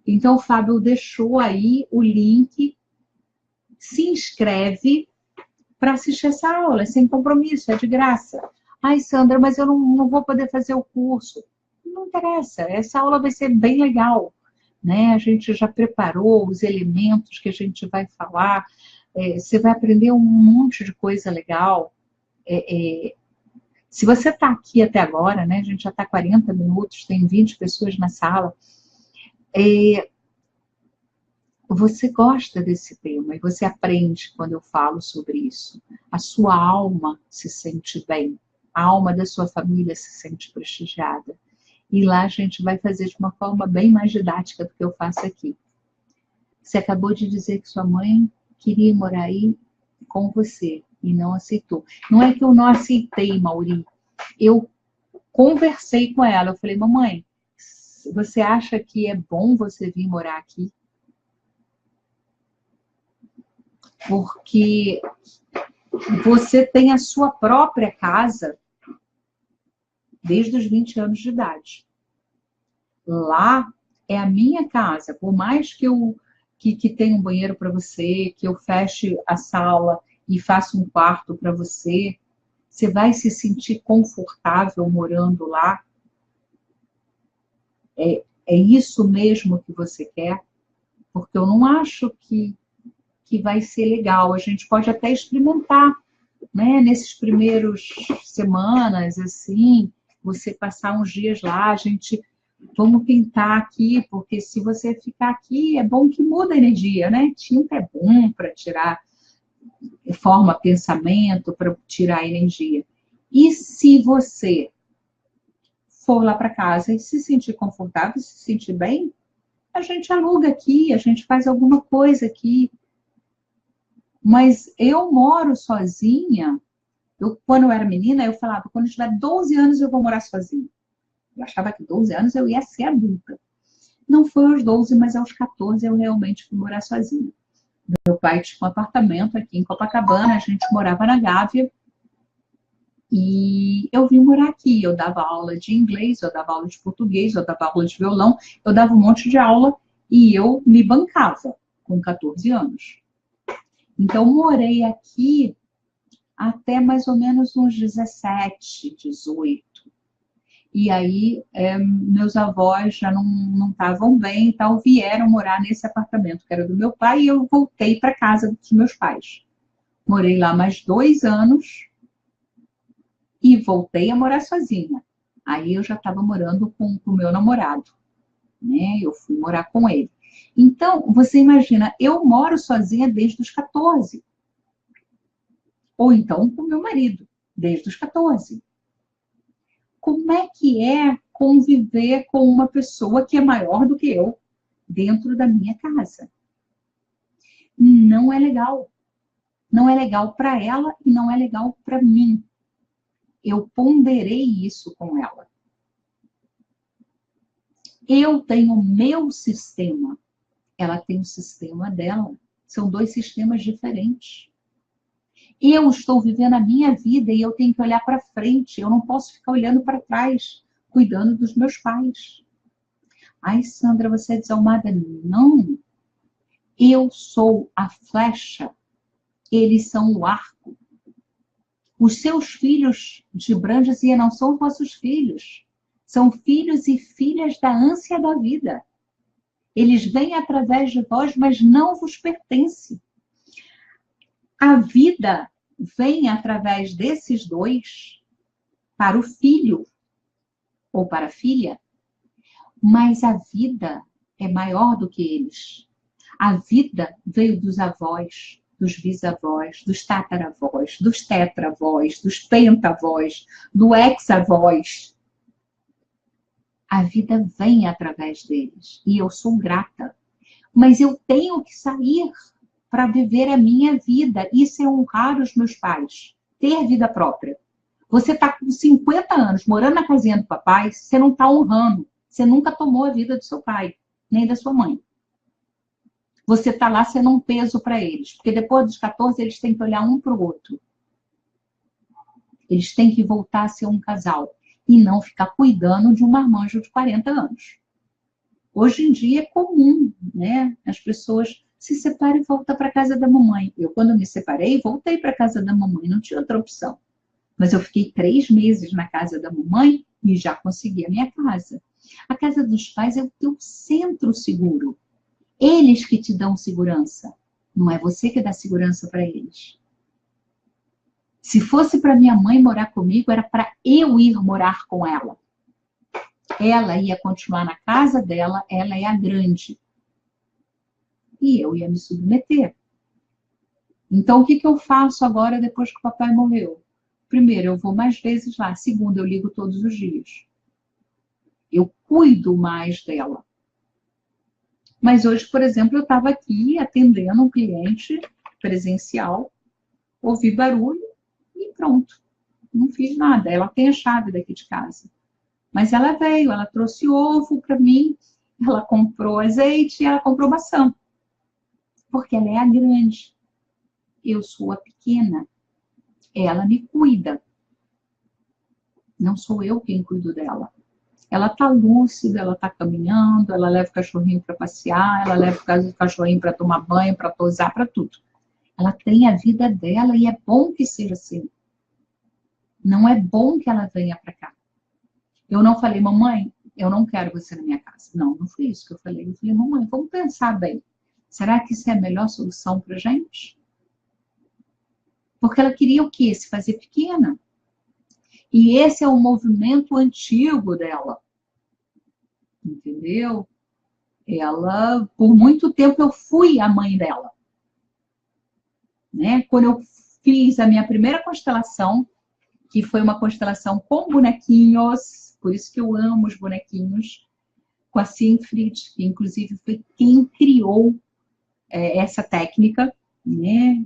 S1: Então, o Fábio deixou aí o link, se inscreve para assistir essa aula, é sem compromisso, é de graça. Ai, Sandra, mas eu não vou poder fazer o curso. Não interessa, essa aula vai ser bem legal, né? A gente já preparou os elementos que a gente vai falar, você vai aprender um monte de coisa legal. Se você está aqui até agora, né? A gente já está 40 minutos, tem 20 pessoas na sala, você gosta desse tema e você aprende quando eu falo sobre isso. A sua alma se sente bem, a alma da sua família se sente prestigiada. E lá a gente vai fazer de uma forma bem mais didática do que eu faço aqui. Você acabou de dizer que sua mãe queria morar aí com você e não aceitou. Não é que eu não aceitei, Mauri. Eu conversei com ela. Eu falei, mamãe, você acha que é bom você vir morar aqui? Porque você tem a sua própria casa desde os 20 anos de idade. Lá é a minha casa. Por mais que eu que tenha um banheiro para você, que eu feche a sala e faça um quarto para você, você vai se sentir confortável morando lá? É isso mesmo que você quer? Porque eu não acho que vai ser legal. A gente pode até experimentar, né? Nesses primeiros semanas, assim, você passar uns dias lá, a gente, vamos pintar aqui, porque se você ficar aqui, é bom que muda a energia, né? Tinta é bom para tirar, forma pensamento, para tirar a energia. E se você for lá para casa e se sentir confortável, se sentir bem, a gente aluga aqui, a gente faz alguma coisa aqui. Mas eu moro sozinha. Quando eu era menina, eu falava, quando eu tiver 12 anos eu vou morar sozinha. Eu achava que 12 anos eu ia ser adulta. Não foi aos 12, mas aos 14 eu realmente fui morar sozinha. Meu pai tinha um apartamento aqui em Copacabana, a gente morava na Gávea. E eu vim morar aqui. Eu dava aula de inglês, eu dava aula de português, eu dava aula de violão, eu dava um monte de aula e eu me bancava com 14 anos. Então, morei aqui até mais ou menos uns 17, 18. E aí, meus avós já não estavam bem, então vieram morar nesse apartamento que era do meu pai e eu voltei para casa dos meus pais. Morei lá mais 2 anos e voltei a morar sozinha. Aí eu já estava morando com o meu namorado, né? Eu fui morar com ele. Então, você imagina, eu moro sozinha desde os 14. Ou então com meu marido, desde os 14. Como é que é conviver com uma pessoa que é maior do que eu dentro da minha casa? Não é legal. Não é legal para ela e não é legal para mim. Eu ponderei isso com ela. Eu tenho o meu sistema, ela tem o sistema dela. São 2 sistemas diferentes. Eu estou vivendo a minha vida e eu tenho que olhar para frente. Eu não posso ficar olhando para trás, cuidando dos meus pais. Ai, Sandra, você é desalmada? Não. Eu sou a flecha, eles são o arco. Os seus filhos, Gibran dizia, não são vossos filhos. São filhos e filhas da ânsia da vida. Eles vêm através de vós, mas não vos pertence. A vida vem através desses 2 para o filho ou para a filha, mas a vida é maior do que eles. A vida veio dos avós, dos bisavós, dos tataravós, dos tetravós, dos pentavós, do hexavós. A vida vem através deles e eu sou grata. Mas eu tenho que sair para viver a minha vida. Isso é honrar os meus pais. Ter vida própria. Você está com 50 anos morando na casinha do papai, você não está honrando. Você nunca tomou a vida do seu pai, nem da sua mãe. você está lá sendo um peso para eles. Porque depois dos 14, eles têm que olhar um para o outro. Eles têm que voltar a ser um casal. E não ficar cuidando de um marmanjo de 40 anos. Hoje em dia é comum, né? As pessoas se separam e voltam para a casa da mamãe. Eu, quando me separei, voltei para a casa da mamãe. Não tinha outra opção. Mas eu fiquei 3 meses na casa da mamãe e já consegui a minha casa. A casa dos pais é o teu centro seguro. Eles que te dão segurança. Não é você que dá segurança para eles. Se fosse para minha mãe morar comigo, era para eu ir morar com ela. Ela ia continuar na casa dela, ela é a grande. E eu ia me submeter. Então, o que eu faço agora depois que o papai morreu? Primeiro, eu vou mais vezes lá. Segundo, eu ligo todos os dias. Eu cuido mais dela. Mas hoje, por exemplo, eu estava aqui atendendo um cliente presencial, ouvi barulho e pronto. Não fiz nada. Ela tem a chave daqui de casa. Mas ela veio, ela trouxe ovo para mim, ela comprou azeite e ela comprou maçã. Porque ela é a grande. Eu sou a pequena. Ela me cuida. Não sou eu quem cuido dela. Ela está lúcida, ela está caminhando, ela leva o cachorrinho para passear, ela leva o cachorrinho para tomar banho, para tosar, para tudo. Ela tem a vida dela e é bom que seja assim. Não é bom que ela venha para cá. Eu não falei, mamãe, eu não quero você na minha casa. Não, não foi isso que eu falei. Eu falei, mamãe, vamos pensar bem. Será que isso é a melhor solução para a gente? Porque ela queria o quê? Se fazer pequena. E esse é o movimento antigo dela. Entendeu? Ela, por muito tempo, eu fui a mãe dela. Né? Quando eu fiz a minha primeira constelação, que foi uma constelação com bonequinhos, por isso que eu amo os bonequinhos, com a Siegfried, que inclusive foi quem criou essa técnica, né?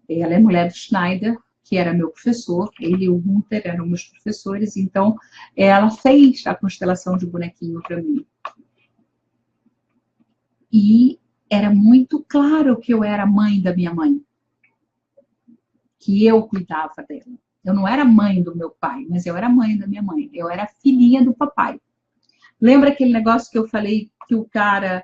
S1: Ela é mulher do Schneider, que era meu professor, ele e o Hunter eram meus professores, então ela fez a constelação de bonequinho para mim. E era muito claro que eu era mãe da minha mãe, que eu cuidava dela. Eu não era mãe do meu pai, mas eu era mãe da minha mãe, eu era filhinha do papai. Lembra aquele negócio que eu falei que o cara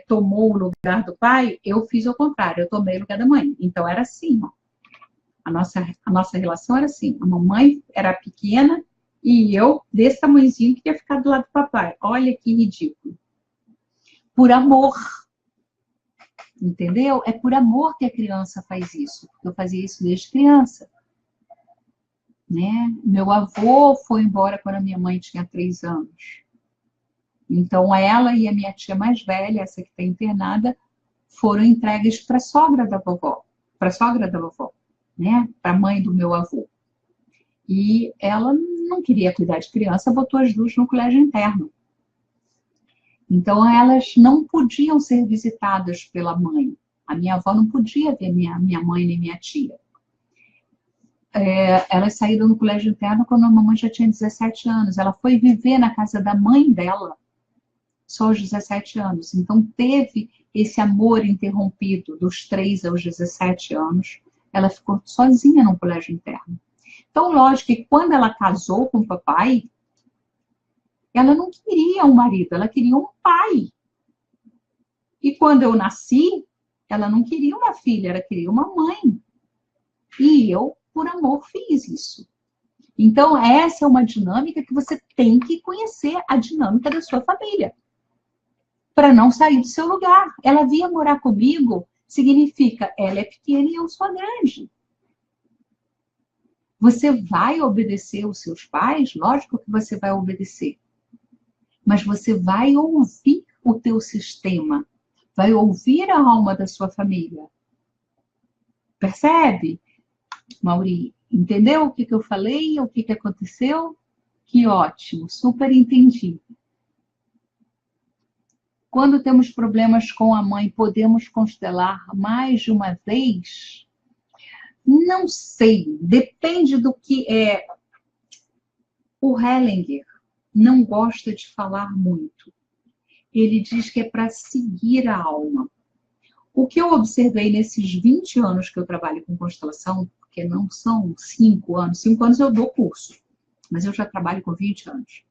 S1: tomou o lugar do pai? Eu fiz ao contrário, eu tomei o lugar da mãe. Então era assim, ó. A nossa relação era assim, a mamãe era pequena e eu, desse tamanhozinho, queria ficar do lado do papai. Olha que ridículo. Por amor. Entendeu? É por amor que a criança faz isso. Eu fazia isso desde criança. Né? Meu avô foi embora quando a minha mãe tinha 3 anos. Então, ela e a minha tia mais velha, essa que está internada, foram entregues para a sogra da vovó. Para a sogra da vovó. Né? Para a mãe do meu avô. E ela não queria cuidar de criança, botou as duas no colégio interno. Então, elas não podiam ser visitadas pela mãe. A minha avó não podia ver minha mãe nem minha tia. Elas saíram no colégio interno quando a mamãe já tinha 17 anos. Ela foi viver na casa da mãe dela só aos 17 anos. Então, teve esse amor interrompido dos 3 aos 17 anos. Ela ficou sozinha no colégio interno. Então, lógico que quando ela casou com o papai, ela não queria um marido, ela queria um pai. E quando eu nasci, ela não queria uma filha, ela queria uma mãe. E eu, por amor, fiz isso. Então, essa é uma dinâmica que você tem que conhecer, a dinâmica da sua família. Para não sair do seu lugar. Ela vinha morar comigo, significa ela é pequena e eu sou grande. Você vai obedecer os seus pais? Lógico que você vai obedecer. Mas você vai ouvir o teu sistema. Vai ouvir a alma da sua família. Percebe, Mauri? Entendeu o que eu falei? O que aconteceu? Que ótimo, super entendi. Quando temos problemas com a mãe, podemos constelar mais de uma vez? Não sei, depende do que é. O Hellinger não gosta de falar muito. ele diz que é para seguir a alma. O que eu observei nesses 20 anos que eu trabalho com constelação, porque não são 5 anos, 5 anos eu dou curso, mas eu já trabalho com 20 anos.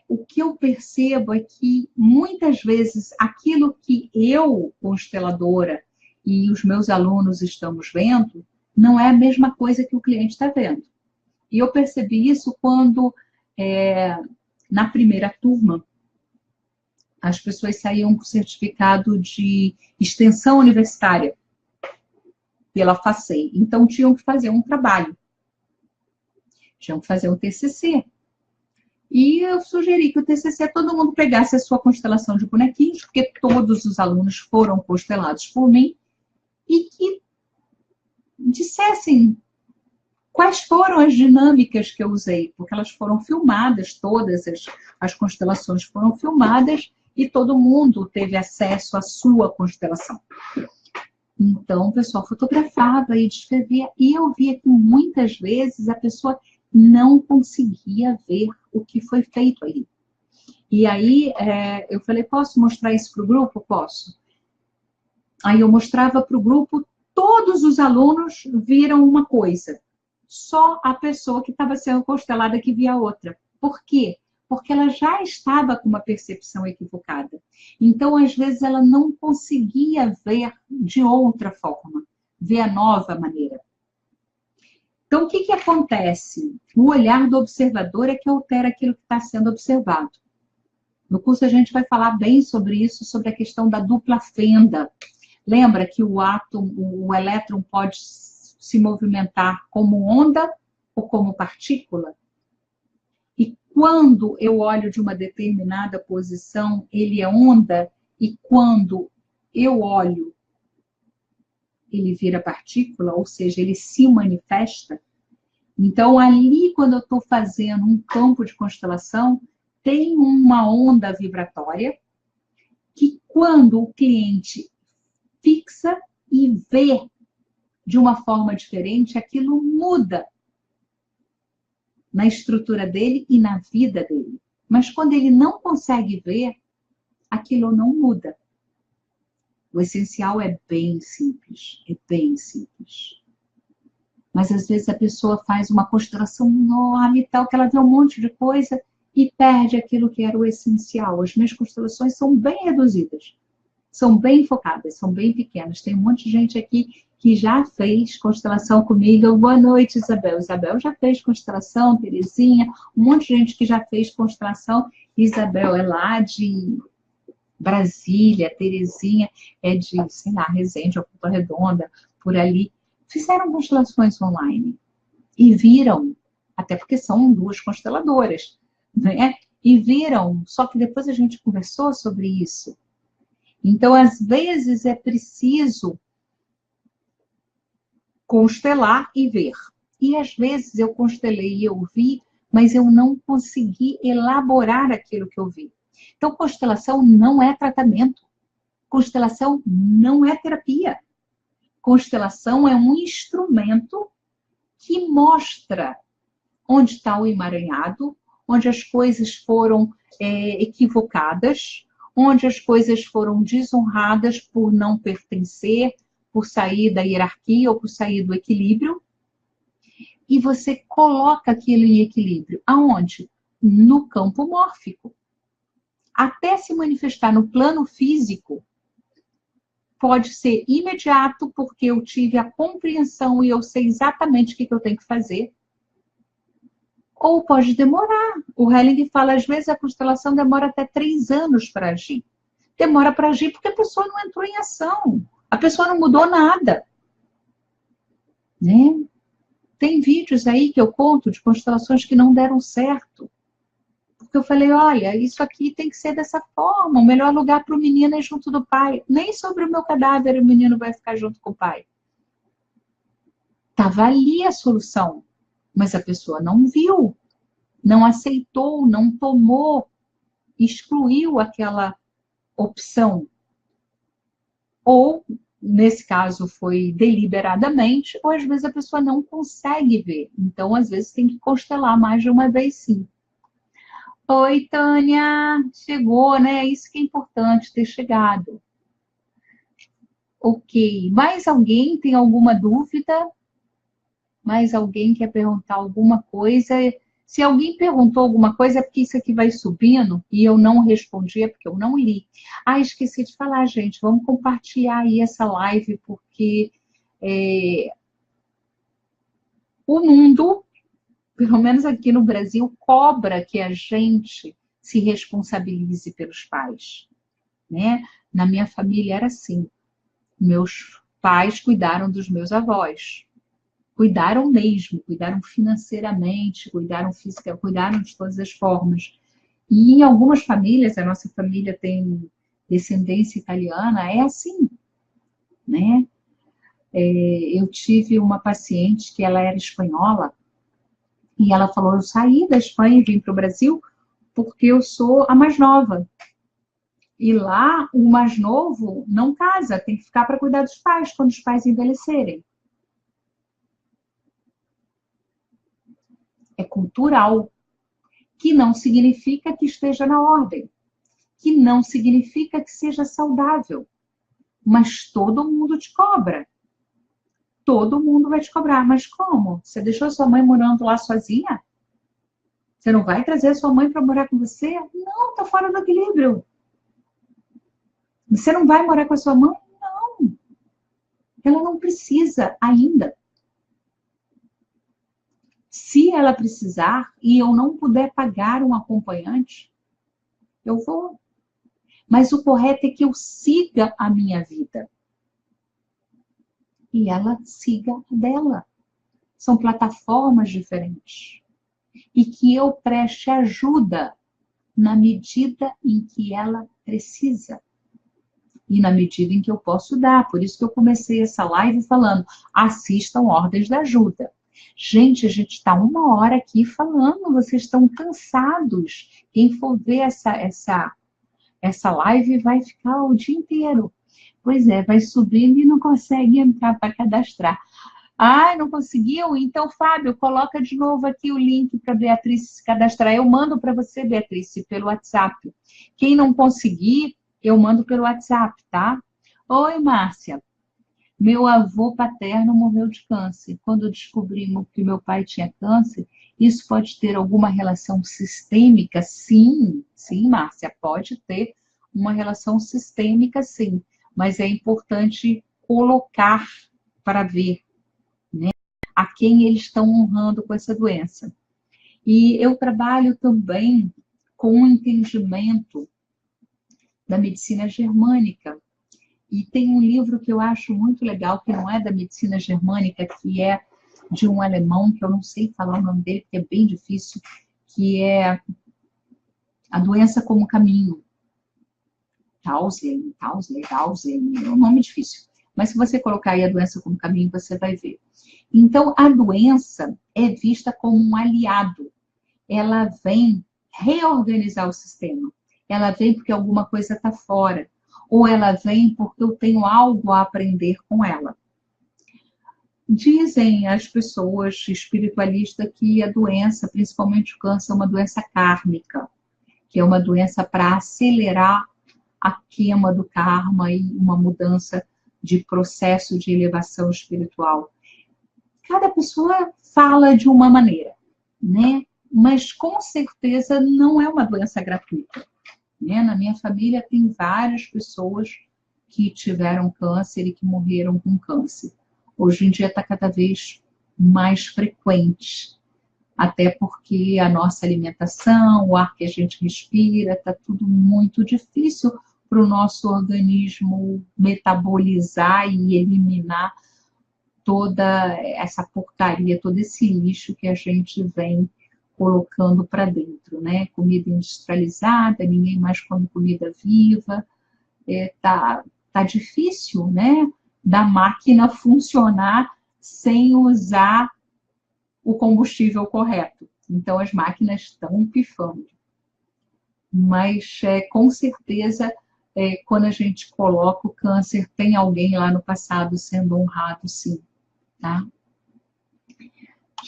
S1: O que eu percebo é que, muitas vezes, aquilo que eu, consteladora, e os meus alunos estamos vendo, não é a mesma coisa que o cliente está vendo. E eu percebi isso quando, na primeira turma, as pessoas saíam com certificado de extensão universitária pela FACEI. Então, tinham que fazer um trabalho. Tinham que fazer um TCC. E eu sugeri que o TCC todo mundo pegasse a sua constelação de bonequinhos, porque todos os alunos foram constelados por mim, e que dissessem quais foram as dinâmicas que eu usei, porque elas foram filmadas, todas as constelações foram filmadas, e todo mundo teve acesso à sua constelação. Então, o pessoal fotografava e descrevia, e eu via que muitas vezes a pessoa não conseguia ver o que foi feito aí. E aí, eu falei, posso mostrar isso para o grupo? Posso. Aí eu mostrava para o grupo, todos os alunos viram uma coisa. Só a pessoa que estava sendo constelada que via outra. Por quê? Porque ela já estava com uma percepção equivocada. Então, às vezes, ela não conseguia ver de outra forma, ver a nova maneira. Então, o que acontece? O olhar do observador é que altera aquilo que está sendo observado. No curso a gente vai falar bem sobre isso, sobre a questão da dupla fenda. Lembra que o átomo, o elétron pode se movimentar como onda ou como partícula? E quando eu olho de uma determinada posição, ele é onda, e quando eu olho, ele vira partícula, ou seja, ele se manifesta. Então, ali, quando eu estou fazendo um campo de constelação, tem uma onda vibratória que, quando o cliente fixa e vê de uma forma diferente, aquilo muda na estrutura dele e na vida dele. Mas quando ele não consegue ver, aquilo não muda. O essencial é bem simples, é bem simples. Mas às vezes a pessoa faz uma constelação enorme e tal, que ela vê um monte de coisa e perde aquilo que era o essencial. As minhas constelações são bem reduzidas, são bem focadas, são bem pequenas. Tem um monte de gente aqui que já fez constelação comigo. Boa noite, Isabel. Isabel já fez constelação, Terezinha, um monte de gente que já fez constelação. Isabel é lá de Brasília, Terezinha é de, sei lá, Resende, ou Volta Redonda, por ali. Fizeram constelações online e viram, até porque são duas consteladoras, né? E viram, só que depois a gente conversou sobre isso. Então, às vezes, é preciso constelar e ver. E às vezes eu constelei e eu vi, mas eu não consegui elaborar aquilo que eu vi. Então, constelação não é tratamento. Constelação não é terapia. Constelação é um instrumento que mostra onde está o emaranhado, onde as coisas foram equivocadas, onde as coisas foram desonradas por não pertencer, por sair da hierarquia ou por sair do equilíbrio. E você coloca aquilo em equilíbrio. Aonde? No campo mórfico. Até se manifestar no plano físico, pode ser imediato, porque eu tive a compreensão e eu sei exatamente o que eu tenho que fazer. Ou pode demorar. O Helling fala, às vezes a constelação demora até 3 anos para agir. Demora para agir porque a pessoa não entrou em ação. A pessoa não mudou nada. Né? Tem vídeos aí que eu conto de constelações que não deram certo. Porque eu falei, olha, isso aqui tem que ser dessa forma. O melhor lugar para o menino é junto do pai. Nem sobre o meu cadáver o menino vai ficar junto com o pai. Estava ali a solução. Mas a pessoa não viu, não aceitou, não tomou, excluiu aquela opção. Ou, nesse caso, foi deliberadamente, ou às vezes a pessoa não consegue ver. Então, às vezes, tem que constelar mais de uma vez, sim. Oi, Tânia, chegou, né? Isso que é importante, ter chegado. Ok, mais alguém tem alguma dúvida? Mais alguém quer perguntar alguma coisa? Se alguém perguntou alguma coisa, é porque isso aqui vai subindo e eu não respondi, é porque eu não li. Ah, esqueci de falar, gente, vamos compartilhar aí essa live, porque é, o mundo, pelo menos aqui no Brasil, cobra que a gente se responsabilize pelos pais, né? Na minha família era assim. Meus pais cuidaram dos meus avós. Cuidaram mesmo, cuidaram financeiramente, cuidaram fisicamente, cuidaram de todas as formas. E em algumas famílias, a nossa família tem descendência italiana, é assim, né? Eu tive uma paciente que ela era espanhola e ela falou: eu saí da Espanha e vim para o Brasil porque eu sou a mais nova. E lá, o mais novo não casa, tem que ficar para cuidar dos pais quando os pais envelhecerem. É cultural, que não significa que esteja na ordem, que não significa que seja saudável, mas todo mundo te cobra. Todo mundo vai te cobrar. Mas como? Você deixou sua mãe morando lá sozinha? Você não vai trazer a sua mãe para morar com você? Não, está fora do equilíbrio. Você não vai morar com a sua mãe? Não, ela não precisa ainda. Se ela precisar e eu não puder pagar um acompanhante, eu vou. Mas o correto é que eu siga a minha vida e ela siga a dela. São plataformas diferentes. E que eu preste ajuda na medida em que ela precisa. E na medida em que eu posso dar. Por isso que eu comecei essa live falando, assistam Ordens da Ajuda. Gente, a gente está 1 hora aqui falando, vocês estão cansados. Quem for ver essa live vai ficar o dia inteiro. Pois é, vai subindo e não consegue entrar para cadastrar. Ah, não conseguiu? Então, Fábio, coloca de novo aqui o link para a Beatriz se cadastrar. Eu mando para você, Beatriz, pelo WhatsApp. Quem não conseguir, eu mando pelo WhatsApp, tá? Oi, Márcia. Meu avô paterno morreu de câncer. Quando descobrimos que meu pai tinha câncer, isso pode ter alguma relação sistêmica? Sim, sim, Márcia, pode ter uma relação sistêmica, sim. Mas é importante colocar para ver a quem eles estão honrando com essa doença. E eu trabalho também com o entendimento da medicina germânica. E tem um livro que eu acho muito legal, que não é da medicina germânica, que é de um alemão, que eu não sei falar o nome dele, que é bem difícil, que é A Doença como Caminho. Tausen, é um nome difícil. Mas se você colocar aí A Doença como Caminho, você vai ver. Então, a doença é vista como um aliado. Ela vem reorganizar o sistema. Ela vem porque alguma coisa está fora. Ou ela vem porque eu tenho algo a aprender com ela. Dizem as pessoas espiritualistas que a doença, principalmente o câncer, é uma doença kármica, que é uma doença para acelerar a queima do karma e uma mudança de processo de elevação espiritual. Cada pessoa fala de uma maneira, né? Mas com certeza não é uma doença gratuita, né? Na minha família tem várias pessoas que tiveram câncer e que morreram com câncer. Hoje em dia está cada vez mais frequente, até porque a nossa alimentação, o ar que a gente respira, está tudo muito difícil para o nosso organismo metabolizar e eliminar toda essa porcaria, todo esse lixo que a gente vem colocando para dentro, né? Comida industrializada, ninguém mais come comida viva, tá difícil, né? Da máquina funcionar sem usar o combustível correto. Então as máquinas estão pifando. Mas com certeza, quando a gente coloca o câncer, tem alguém lá no passado sendo honrado, sim, tá?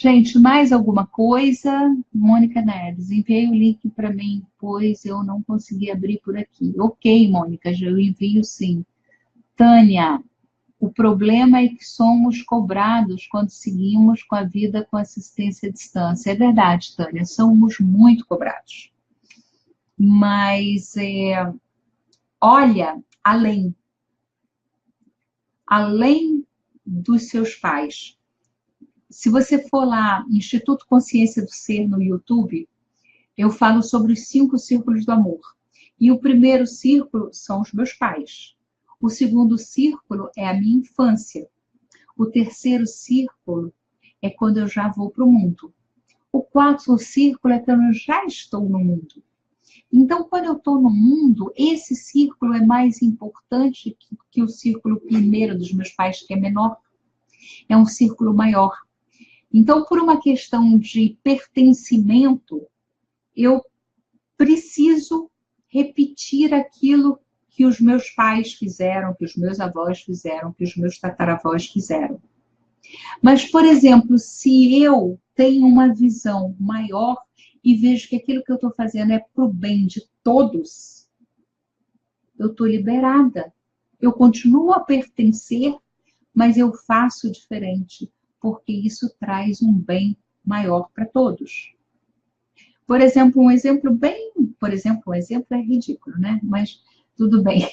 S1: Gente, mais alguma coisa? Mônica Neves, enviei o link para mim, pois eu não consegui abrir por aqui. Ok, Mônica, já eu envio sim. Tânia, o problema é que somos cobrados quando seguimos com a vida com assistência à distância. É verdade, Tânia, somos muito cobrados. Mas, olha, além dos seus pais, se você for lá, Instituto Consciência do Ser no YouTube, eu falo sobre os 5 círculos do amor. E o primeiro círculo são os meus pais. O segundo círculo é a minha infância. O terceiro círculo é quando eu já vou para o mundo. O quarto círculo é quando eu já estou no mundo. Então, quando eu estou no mundo, esse círculo é mais importante que o círculo primeiro dos meus pais, que é menor. É um círculo maior. Então, por uma questão de pertencimento, eu preciso repetir aquilo que os meus pais fizeram, que os meus avós fizeram, que os meus tataravós fizeram. Mas, por exemplo, se eu tenho uma visão maior e vejo que aquilo que eu estou fazendo é para o bem de todos, eu estou liberada. Eu continuo a pertencer, mas eu faço diferente, porque isso traz um bem maior para todos. Por exemplo, um exemplo é ridículo, né? Mas tudo bem.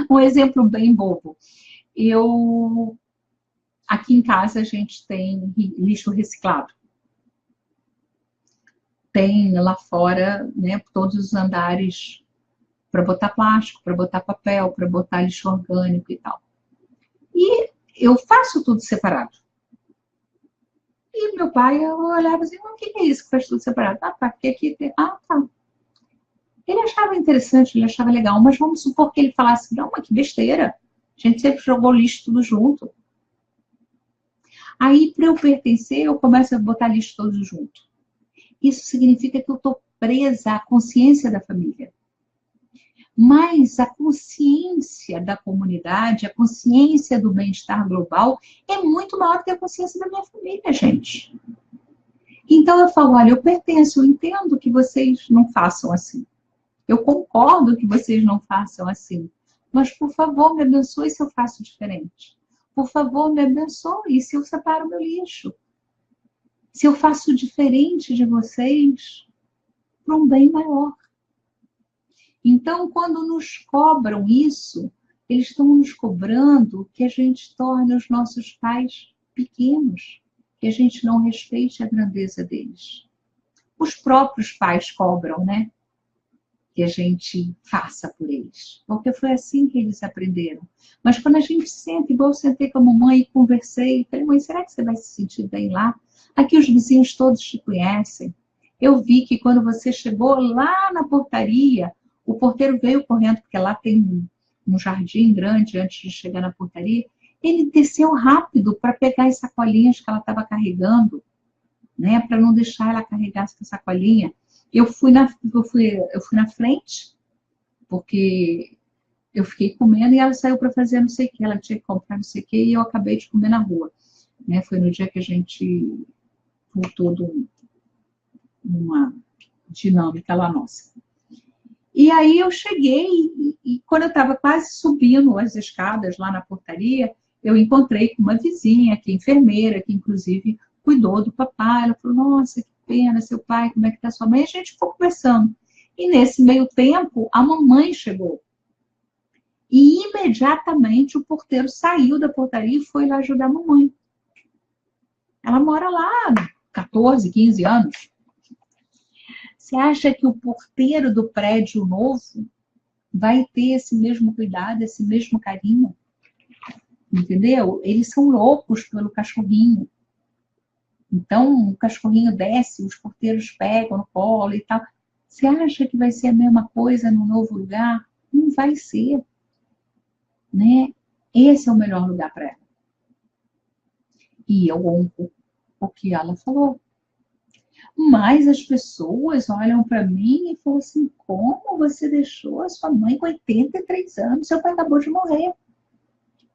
S1: Um exemplo bem bobo. Aqui em casa a gente tem lixo reciclado. Tem lá fora, né, todos os andares para botar plástico, para botar papel, para botar lixo orgânico e tal. E eu faço tudo separado. E meu pai, eu olhava assim, o que é isso que faz tudo separado? Ah, tá, porque aqui tem... Ah, tá. Ele achava interessante, ele achava legal, mas vamos supor que ele falasse, não, mas que besteira. A gente sempre jogou lixo tudo junto. Aí, para eu pertencer, eu começo a botar lixo todos junto. Isso significa que eu estou presa à consciência da família. Mas a consciência da comunidade, a consciência do bem-estar global é muito maior que a consciência da minha família, gente. Então eu falo, olha, eu pertenço, eu entendo que vocês não façam assim. Eu concordo que vocês não façam assim. Mas, por favor, me abençoe se eu faço diferente. Por favor, me abençoe se eu separo meu lixo. Se eu faço diferente de vocês, para um bem maior. Então, quando nos cobram isso, eles estão nos cobrando que a gente torne os nossos pais pequenos, que a gente não respeite a grandeza deles. Os próprios pais cobram, né? Que a gente faça por eles. Porque foi assim que eles aprenderam. Mas quando a gente senta, igual eu sentei com a mamãe e conversei, falei, mãe, será que você vai se sentir bem lá? Aqui os vizinhos todos te conhecem. Eu vi que quando você chegou lá na portaria, o porteiro veio correndo, porque lá tem um jardim grande antes de chegar na portaria. Ele desceu rápido para pegar as sacolinhas que ela estava carregando, né? Para não deixar ela carregar essa sacolinha. Eu fui na frente, porque eu fiquei comendo e ela saiu para fazer não sei o que, ela tinha que comprar não sei o que e eu acabei de comer na rua. Né? Foi no dia que a gente voltou de uma dinâmica lá nossa. E aí eu cheguei e quando eu estava quase subindo as escadas lá na portaria, eu encontrei com uma vizinha, que é enfermeira, que inclusive cuidou do papai. Ela falou, nossa, que pena, seu pai, como é que está sua mãe? E a gente ficou conversando. E nesse meio tempo, a mamãe chegou. E imediatamente o porteiro saiu da portaria e foi lá ajudar a mamãe. Ela mora lá há 14, 15 anos. Você acha que o porteiro do prédio novo vai ter esse mesmo cuidado, esse mesmo carinho? Entendeu? Eles são loucos pelo cachorrinho. Então, o cachorrinho desce, os porteiros pegam no colo e tal. Você acha que vai ser a mesma coisa no novo lugar? Não vai ser. Né? Esse é o melhor lugar para ela. E eu honro o que ela falou. Mas as pessoas olham para mim e falam assim, como você deixou a sua mãe com 83 anos? Seu pai acabou de morrer.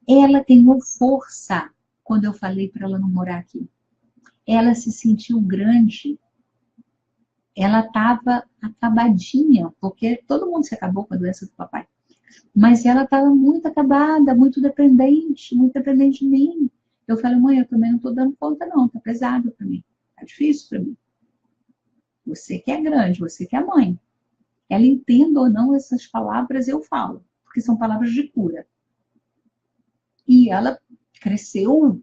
S1: Ela ganhou força quando eu falei para ela não morar aqui. ela se sentiu grande, ela estava acabadinha, porque todo mundo se acabou com a doença do papai. Mas ela estava muito acabada, muito dependente de mim. Eu falei, mãe, eu também não estou dando conta não, tá pesado para mim, tá difícil para mim. Você que é grande, você que é mãe. Ela entenda ou não essas palavras, eu falo, porque são palavras de cura. E ela cresceu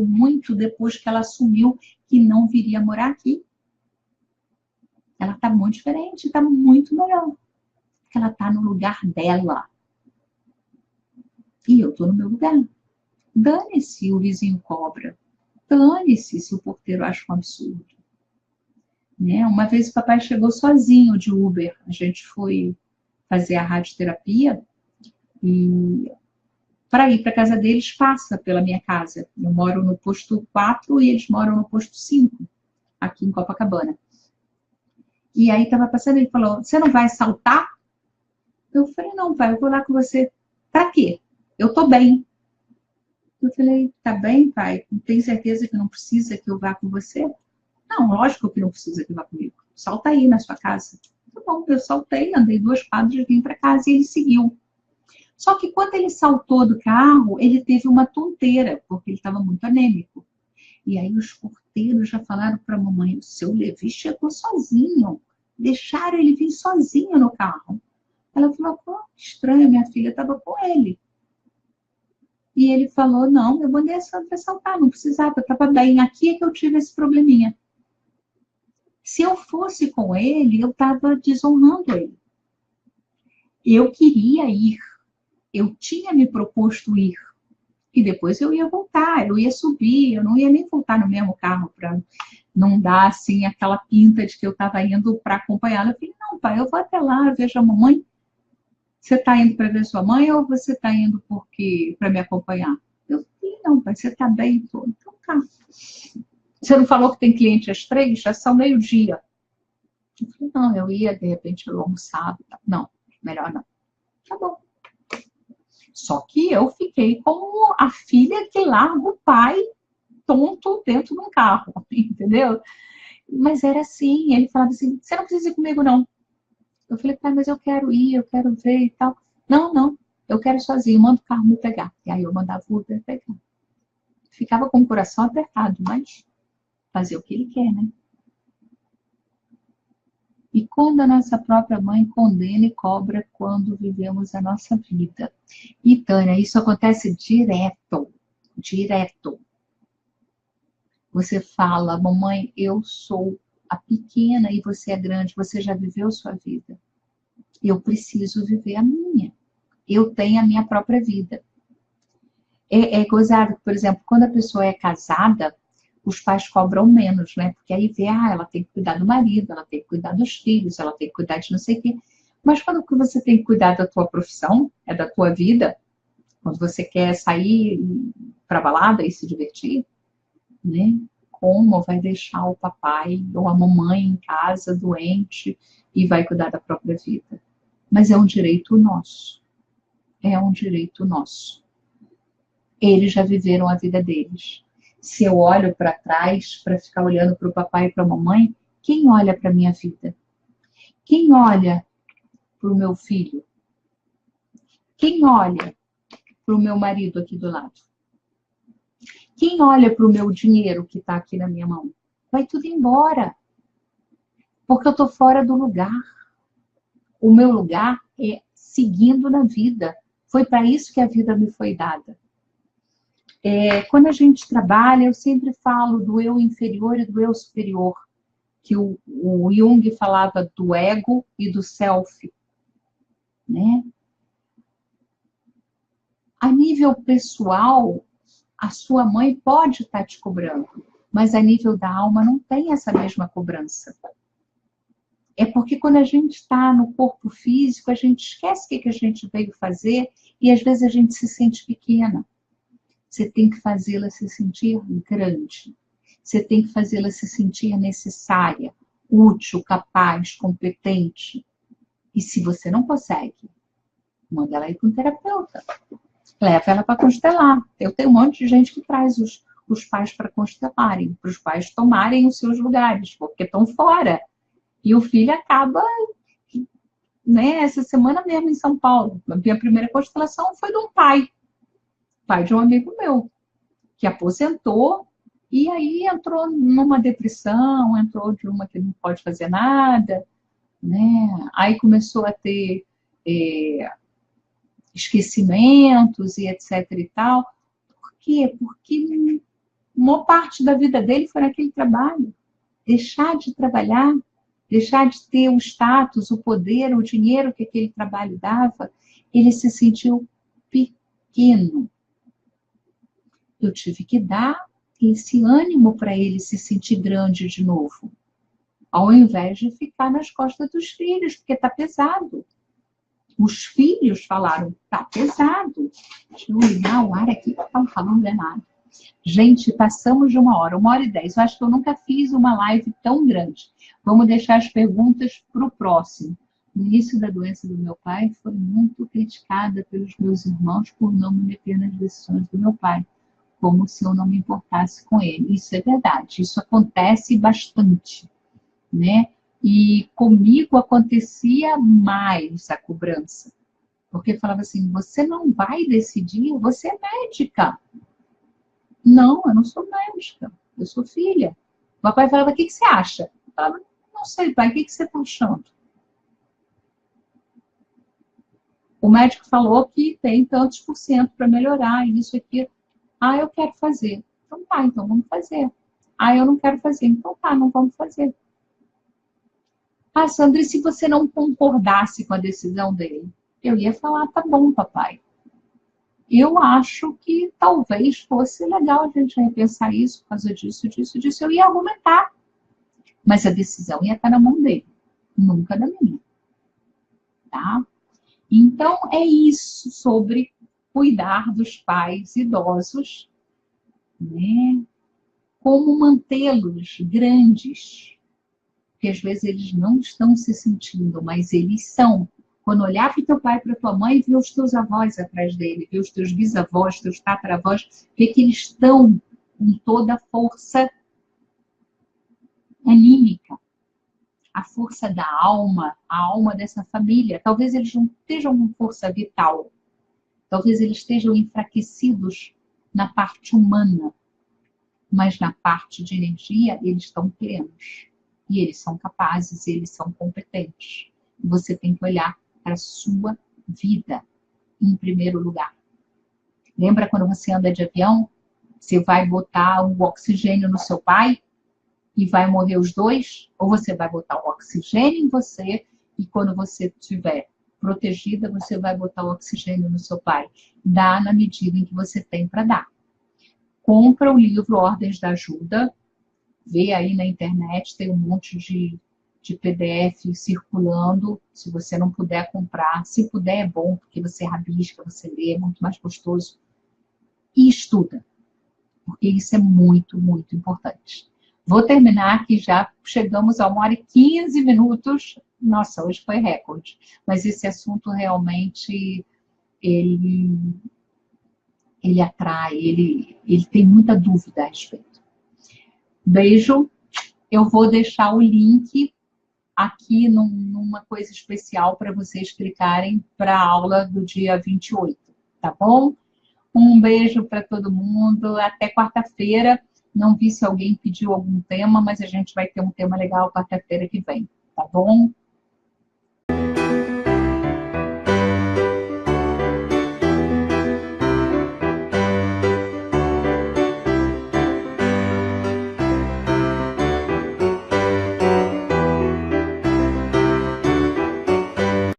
S1: muito depois que ela assumiu que não viria morar aqui. Ela está muito diferente, está muito melhor. Porque ela está no lugar dela. E eu estou no meu lugar. Dane-se o vizinho cobra. Dane-se se o porteiro acha um absurdo. Né? Uma vez o papai chegou sozinho de Uber. A gente foi fazer a radioterapia e para ir para a casa deles passa pela minha casa. Eu moro no posto 4 e eles moram no posto 5, aqui em Copacabana. E aí estava passando, ele falou, você não vai saltar? Eu falei, não, pai, eu vou lá com você. Pra quê? Eu tô bem. Eu falei, tá bem, pai? Tem certeza que não precisa que eu vá com você? Não, lógico que não precisa que vá comigo. Salta aí na sua casa. Tá bom, eu saltei, andei 2 quadras e vim para casa e ele seguiu. Só que quando ele saltou do carro, ele teve uma tonteira, porque ele estava muito anêmico. E aí os porteiros já falaram para a mamãe, o seu Levi chegou sozinho. Deixaram ele vir sozinho no carro. Ela falou, pô, que estranho, minha filha estava com ele. E ele falou, não, eu mandei saltar, não precisava, eu estava bem. Aqui é que eu tive esse probleminha. Se eu fosse com ele, eu estava desonrando ele. Eu queria ir. Eu tinha me proposto ir. E depois eu ia voltar, eu ia subir, eu não ia nem voltar no mesmo carro para não dar assim aquela pinta de que eu estava indo para acompanhá-la. Eu falei, não, pai, eu vou até lá, vejo a mamãe. Você está indo para ver sua mãe ou você está indo para me acompanhar? Eu falei, não, pai, você está bem? Então tá. Você não falou que tem cliente às 3? Já são meio-dia. Eu falei, não, eu ia, de repente, eu almoçava. Não, melhor não. Tá bom. Só que eu fiquei como a filha que larga o pai tonto dentro de um carro, entendeu? Mas era assim, ele falava assim, você não precisa ir comigo, não. Eu falei, pai, mas eu quero ir, eu quero ver e tal. Não, não, eu quero ir sozinho, manda o carro me pegar. E aí eu mandava o Uber pegar. Ficava com o coração apertado, mas fazer o que ele quer, né? E quando a nossa própria mãe condena e cobra quando vivemos a nossa vida. E, Tânia, isso acontece direto. Você fala, mamãe, eu sou a pequena e você é grande, você já viveu sua vida. Eu preciso viver a minha. Eu tenho a minha própria vida. É gozado, por exemplo, quando a pessoa é casada, os pais cobram menos, né? Porque aí vê, ela tem que cuidar do marido, ela tem que cuidar dos filhos, ela tem que cuidar de não sei o quê. Mas quando você tem que cuidar da tua profissão, é da tua vida, quando você quer sair para balada e se divertir, né? Como vai deixar o papai ou a mamãe em casa doente e vai cuidar da própria vida? Mas é um direito nosso. É um direito nosso. Eles já viveram a vida deles. Se eu olho para trás para ficar olhando para o papai e para a mamãe, quem olha para a minha vida? Quem olha para o meu filho? Quem olha para o meu marido aqui do lado? Quem olha para o meu dinheiro que está aqui na minha mão? Vai tudo embora. Porque eu estou fora do lugar. O meu lugar é seguindo na vida. Foi para isso que a vida me foi dada. Quando a gente trabalha, eu sempre falo do eu inferior e do eu superior. Que o Jung falava do ego e do self. Né? A nível pessoal, a sua mãe pode estar te cobrando, mas a nível da alma não tem essa mesma cobrança. É porque quando a gente está no corpo físico, a gente esquece o que a gente veio fazer e às vezes a gente se sente pequena. Você tem que fazê-la se sentir grande. Você tem que fazê-la se sentir necessária, útil, capaz, competente. E se você não consegue, manda ela ir para um terapeuta. Leva ela para constelar. Eu tenho um monte de gente que traz os os pais para constelarem, para os pais tomarem os seus lugares, porque estão fora. E o filho acaba, né, essa semana mesmo em São Paulo. A minha primeira constelação foi de um pai de um amigo meu, que aposentou e aí entrou numa depressão, entrou de uma que não pode fazer nada, né? Aí começou a ter esquecimentos e etc e tal. Por quê? Porque uma parte da vida dele foi naquele trabalho. Deixar de trabalhar, deixar de ter o status, o poder, o dinheiro que aquele trabalho dava, ele se sentiu pequeno. Eu tive que dar esse ânimo para ele se sentir grande de novo, ao invés de ficar nas costas dos filhos, porque está pesado. Os filhos falaram, está pesado. Deixa eu ligar o ar aqui, que está falando danado. Gente, passamos de 1h10. Eu acho que eu nunca fiz uma live tão grande. Vamos deixar as perguntas para o próximo. No início da doença do meu pai, foi muito criticada pelos meus irmãos por não me meter nas decisões do meu pai, como se eu não me importasse com ele. Isso é verdade, isso acontece bastante, né? E comigo acontecia mais a cobrança, porque falava assim, você não vai decidir, você é médica. Não, eu não sou médica, eu sou filha. O papai falava, o que você acha? Eu falava, não sei, pai, o que você está achando? O médico falou que tem tantos por cento para melhorar, isso aqui. Ah, eu quero fazer. Então tá, então vamos fazer. Ah, eu não quero fazer. Então tá, não vamos fazer. Ah, Sandra, e se você não concordasse com a decisão dele? Eu ia falar, tá bom, papai. Eu acho que talvez fosse legal a gente repensar isso por causa disso, disso, disso. Eu ia argumentar. Mas a decisão ia estar na mão dele, nunca na minha. Tá? Então, é isso sobre cuidar dos pais idosos, né? Como mantê-los grandes, porque às vezes eles não estão se sentindo, mas eles são. Quando olhar para o teu pai, para a tua mãe, ver os teus avós atrás dele, ver os teus bisavós, teus tataravós, ver que eles estão com toda a força anímica, a força da alma, a alma dessa família. Talvez eles não estejam com força vital, talvez eles estejam enfraquecidos na parte humana, mas na parte de energia eles estão plenos. E eles são capazes, eles são competentes. Você tem que olhar para a sua vida em primeiro lugar. Lembra quando você anda de avião? Você vai botar o oxigênio no seu pai e vai morrer os dois? Ou você vai botar o oxigênio em você e quando você estiver protegida, você vai botar o oxigênio no seu pai? Dá na medida em que você tem para dar. Compra o livro Ordens da Ajuda, vê aí na internet, tem um monte de PDF circulando. Se você não puder comprar, se puder é bom, porque você rabisca, você lê, é muito mais gostoso. E estuda, porque isso é muito, muito importante. Vou terminar que já chegamos a 1h15. Nossa, hoje foi recorde. Mas esse assunto realmente, ele atrai, ele tem muita dúvida a respeito. Beijo. Eu vou deixar o link aqui numa coisa especial para vocês clicarem para a aula do dia 28, tá bom? Um beijo para todo mundo. Até quarta-feira. Não vi se alguém pediu algum tema, mas a gente vai ter um tema legal quarta-feira que vem, tá bom?